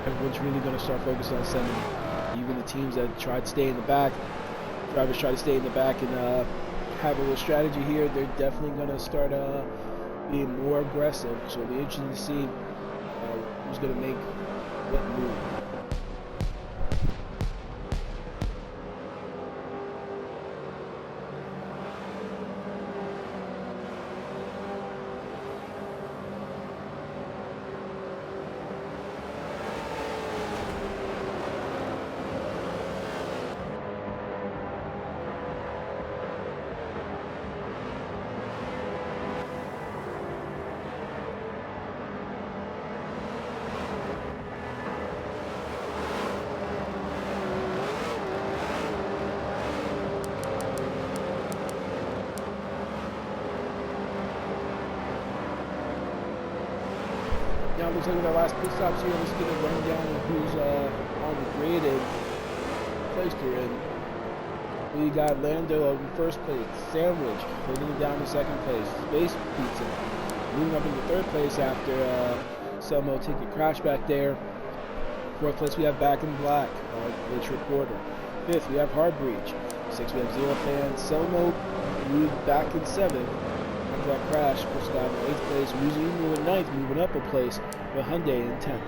Everyone's really going to start focusing on sending. Even the teams that tried to stay in the back, drivers try to stay in the back and have a little strategy here. They're definitely going to start being more aggressive. So it'll be interesting to see who's going to make what move. Now looks like with our last pit stops here, let's get a rundown of who's on the grid and placed here. And we got Lando in first place, Sandwich holding it down in second place, Space Pizza moving up into third place after Selmo taking a crash back there. Fourth place we have Back in Black, Glitch Reporter. Fifth we have Hard Breach. Sixth we have Zero Fan. Selmo moved back in seventh. After that crash, pushed down in 8th place, Muzimu in 9th, moving up a place, with Hyundai in 10th.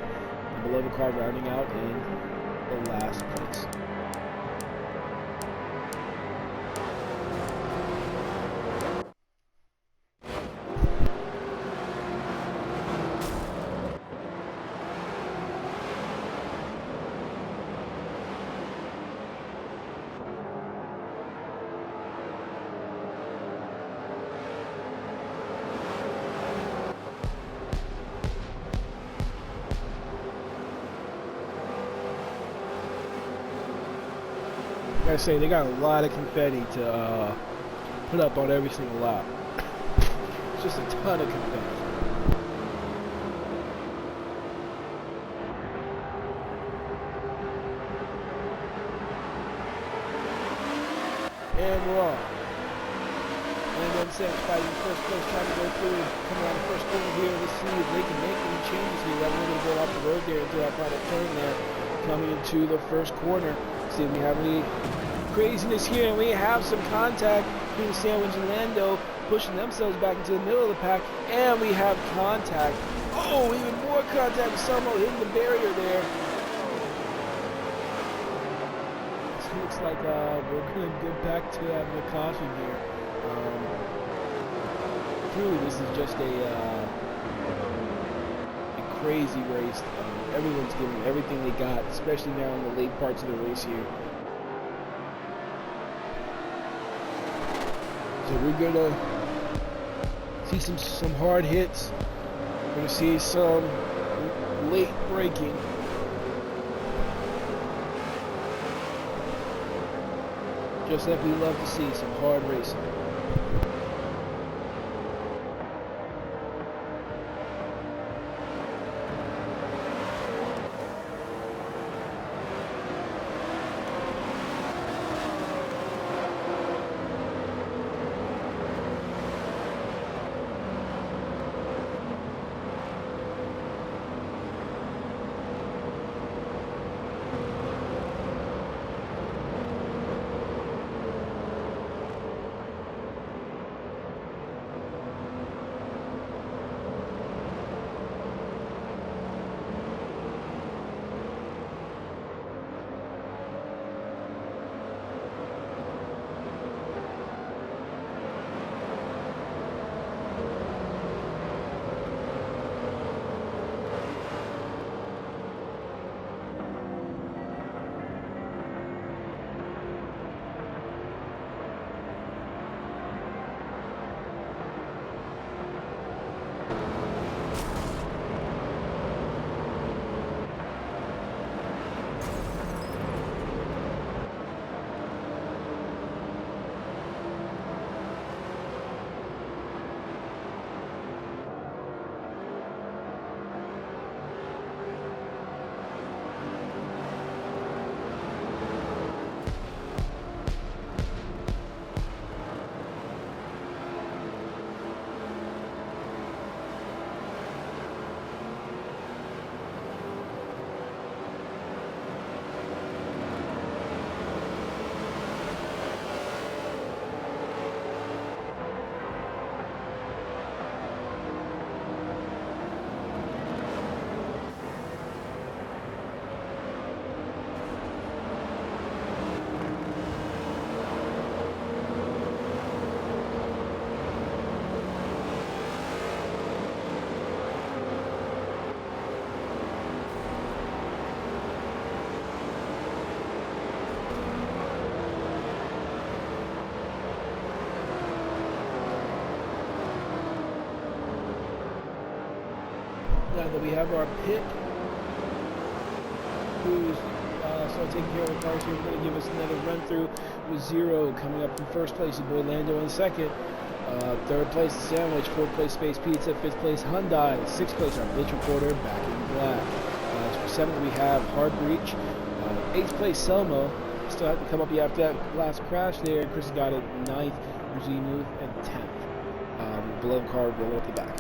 And below the car rounding out in the last place. I say they got a lot of confetti to put up on every single lap. It's just a ton of confetti. And we're on. And then Sam's fighting first place, trying to go through and come around the first corner here. Let's see if they can make any changes here. We're going to go off the road there into that final turn there, coming into the first corner. See if we have any craziness here, and we have some contact between Sandwich and Lando, pushing themselves back into the middle of the pack, and we have contact. Oh, even more contact with Selmo hitting the barrier there. So it looks like we're going to go back to having a caution here. Truly, this is just a crazy race. Everyone's giving everything they got, especially now in the late parts of the race here. So we're gonna see some hard hits. We're gonna see some late braking. Just like we love to see, some hard racing. Now that we have our pit, who's started taking care of the cars here, we're going to give us another run through with Zero coming up in first place, your boy Lando in second. Third place, The Sandwich. Fourth place, Space Pizza. Fifth place, Hyundai. Sixth place, our Blitz Reporter, back in black. For seventh, we have Hard Breach. Eighth place, Selmo. Still have to come up after that last crash there. Chris got it. Ninth, Regimu, and 10th. Below the car, below at the back.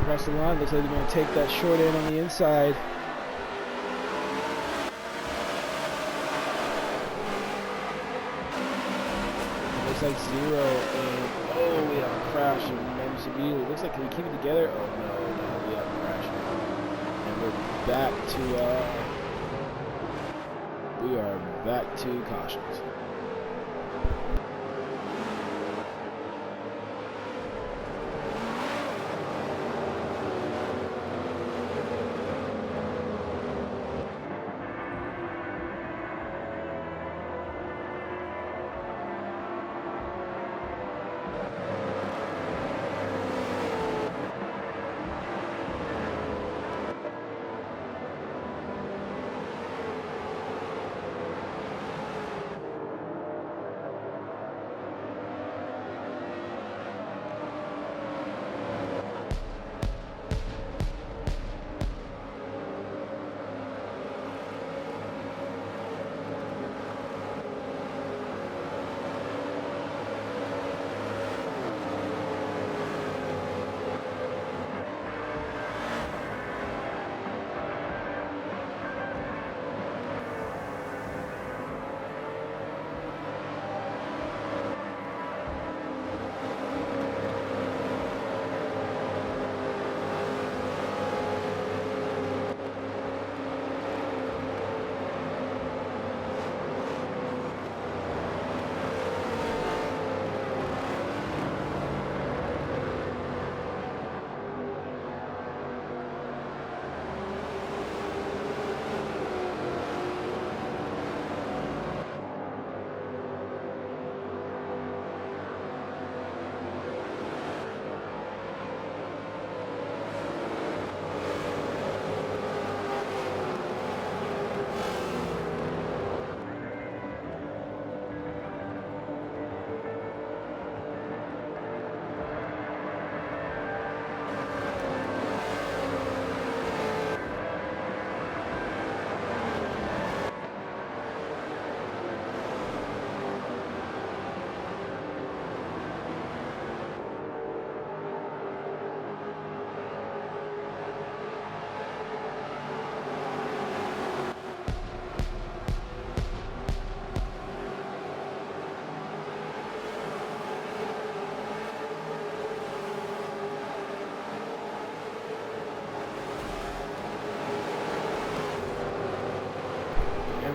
Across the line, looks like they're going to take that short end on the inside. Looks like Zero, and oh, we have a crash and moments immediately. Looks like, can we keep it together? Oh no, we have a crash. And we're back to, we are back to cautions.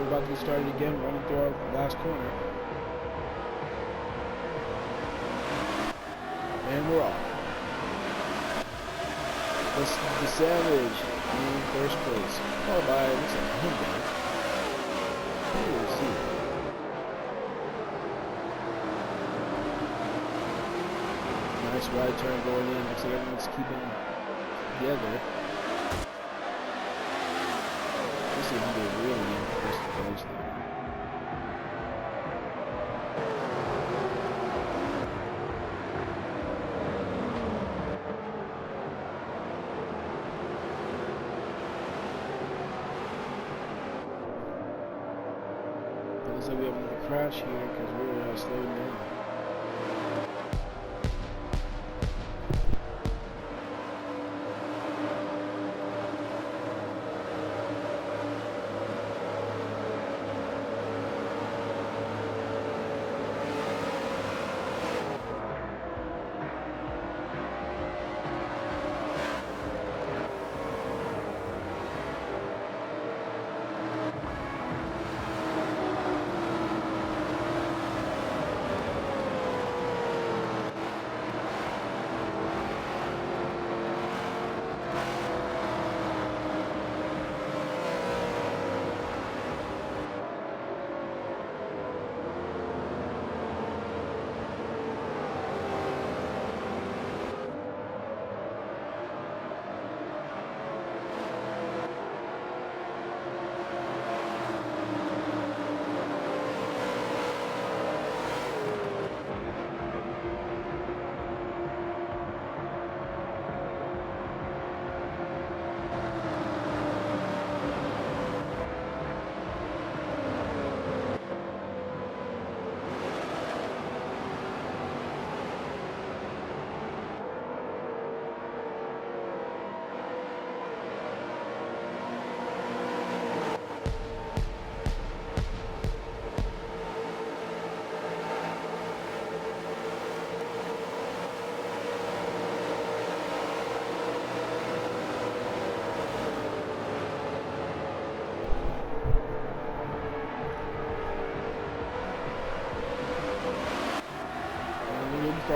About to get started again, running through our last corner. And we're off. The Savage in first place. Followed by, looks like Hyundai. Nice wide turn going in. Looks like everyone's keeping together. This is Hyundai really in first place there. Looks like we have another crash here because we're slowing down.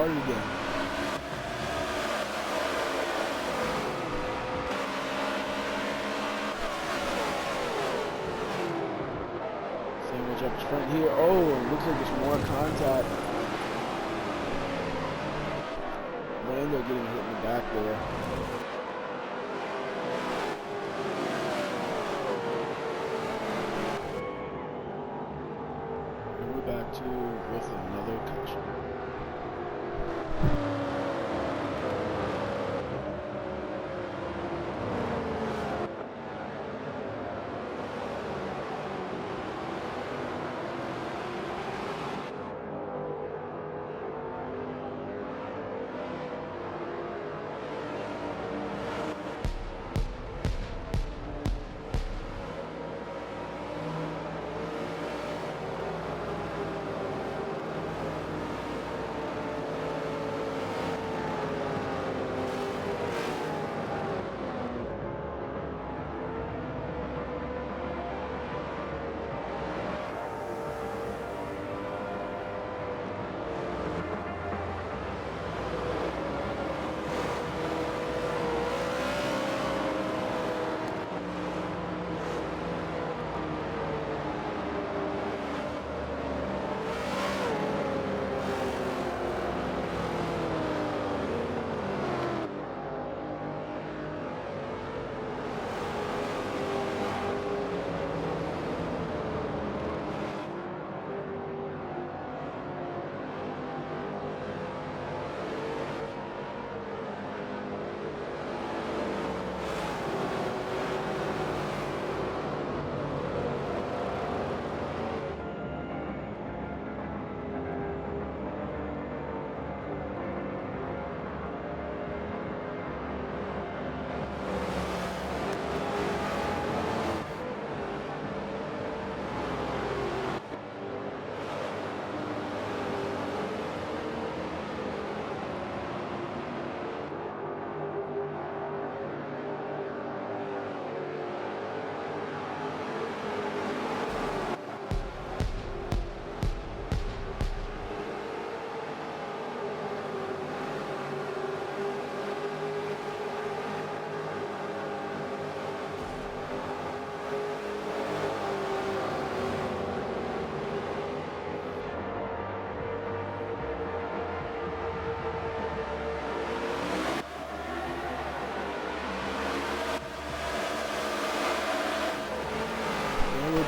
started again. Sandwich up front here. Oh, looks like there's more contact. Lando getting hit in the back there. And we're back to with another caution.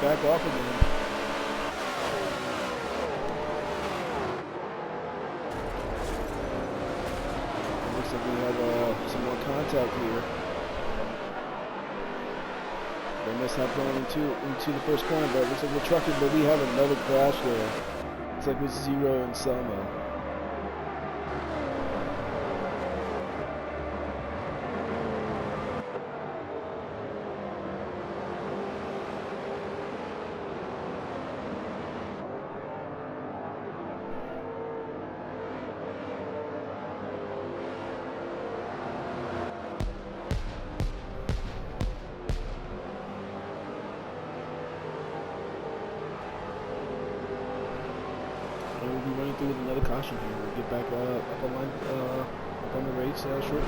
Back off again. Looks like we have some more contact here. They must have gone into the first corner, but it looks like we're trucking, but we have another crash there. It's like with Zero and Selma. We'll be running through with another caution here. We'll get back up on the race shortly.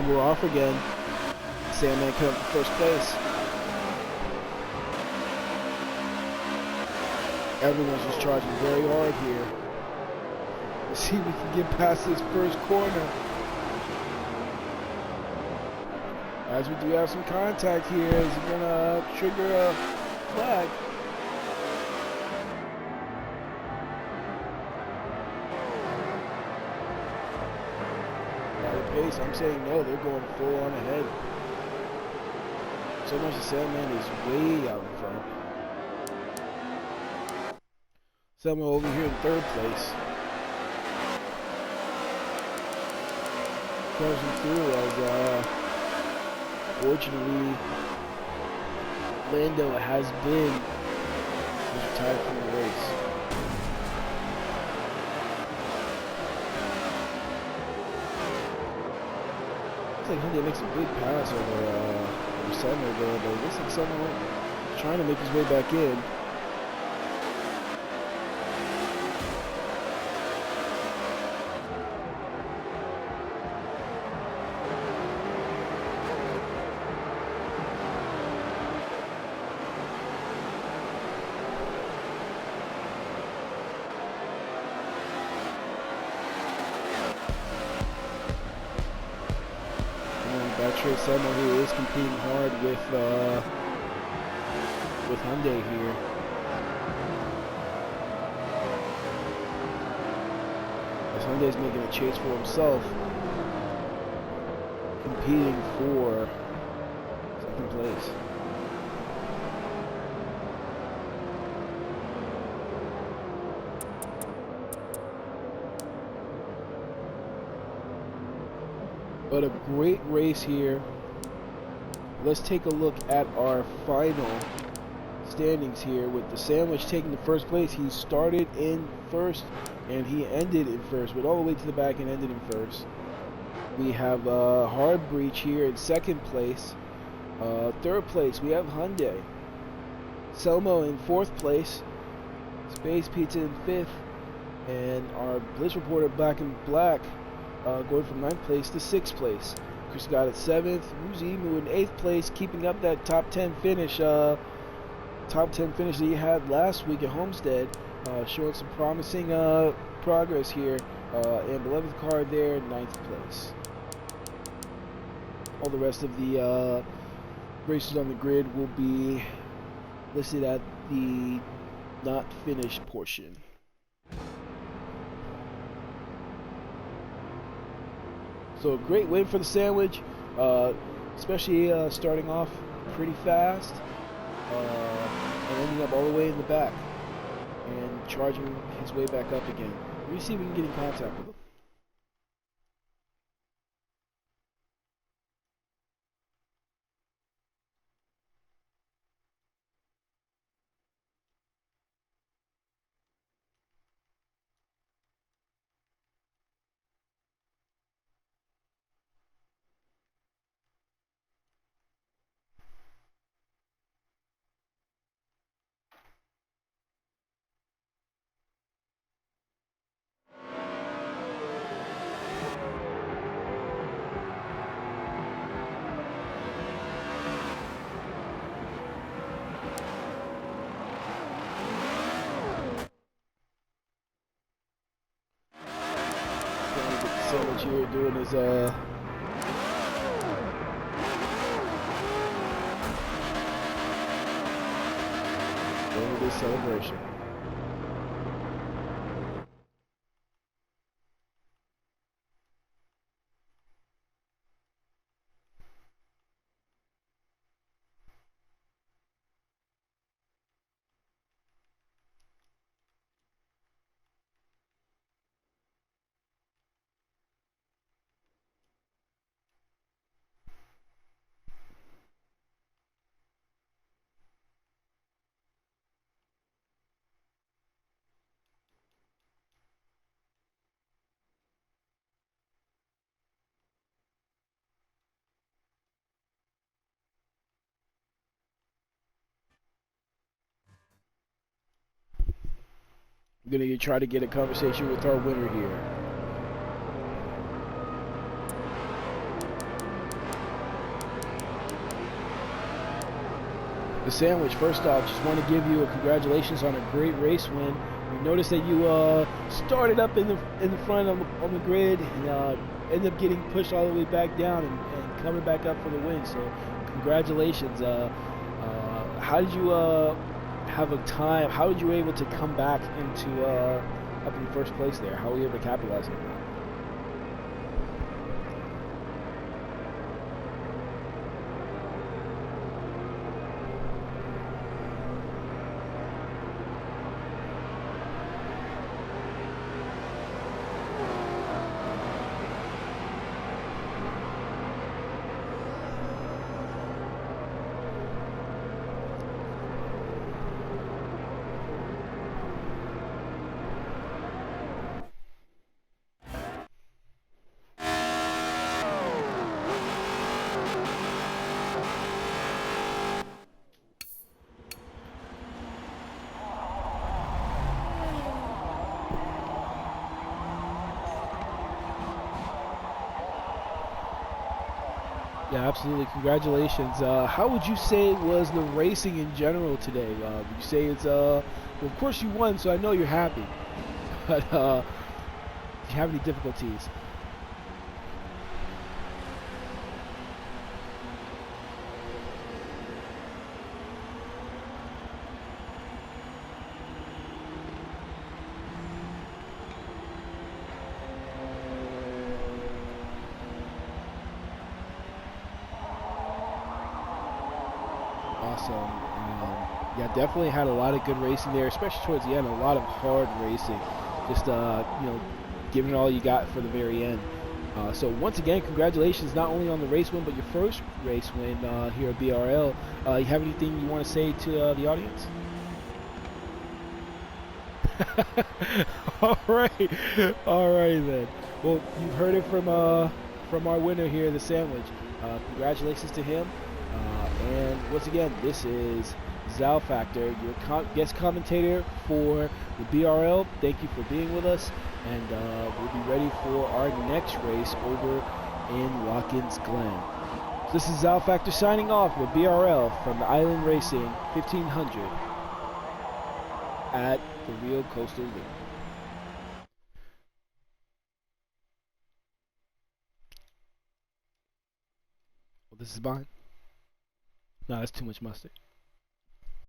And we're off again. Sandman coming up in first place. Everyone's just charging very hard here. Let's see if we can get past this first corner. As we do have some contact here, is it gonna trigger a flag? At a pace, I'm saying no, they're going full on ahead. So much the Sandman is way out in front. Selma over here in third place. Closing through as fortunately Lando has been retired from the race. Looks like Hyundai makes a big pass over Selma there, but it looks like Selma trying to make his way back in. Selma who is competing hard with Hyundai here. As Hyundai's making a chase for himself, competing for second place. But a great race here. Let's take a look at our final standings here with the Sandwich taking the first place. He started in first and he ended in first, went all the way to the back and ended in first. We have Hard Breach here in second place. Third place, we have Hyundai. Selmo in fourth place. Space Pizza in fifth. And our Blitz Reporter Black and Black going from 9th place to 6th place. Chris got at 7th. Muzimu in 8th place, keeping up that top 10 finish. Top 10 finish that he had last week at Homestead, showing some promising progress here. And 11th car there, 9th place. All the rest of the races on the grid will be listed at the not finished portion. So a great win for the Sandwich, especially starting off pretty fast and ending up all the way in the back and charging his way back up again. Let me see if we can get in contact with him. Sandwich here doing his doing his celebration. I'm gonna try to get a conversation with our winner here. The Sandwich, first off, just want to give you a congratulations on a great race win. We noticed that you started up in the front on the grid and ended up getting pushed all the way back down and coming back up for the win. So congratulations. How did you have a time? How did you able to come back into up in first place there? How were you able to capitalize on that? Yeah, absolutely. Congratulations. How would you say was the racing in general today? Would you say it's well, of course you won, so I know you're happy. But do you have any difficulties? Awesome. Yeah, definitely had a lot of good racing there, especially towards the end. A lot of hard racing. Just giving it all you got for the very end. So once again, congratulations not only on the race win, but your first race win here at BRL. You have anything you want to say to the audience? All right, all right then. Well, you've heard it from our winner here, the Sandwich. Congratulations to him. And once again, this is Zal Factor, your guest commentator for the BRL. Thank you for being with us, and we'll be ready for our next race over in Watkins Glen. So this is Zal Factor signing off with BRL from the Island Racing 1500 at the Rio Coastal Loop. Well, this is mine. No, that's too much mustard.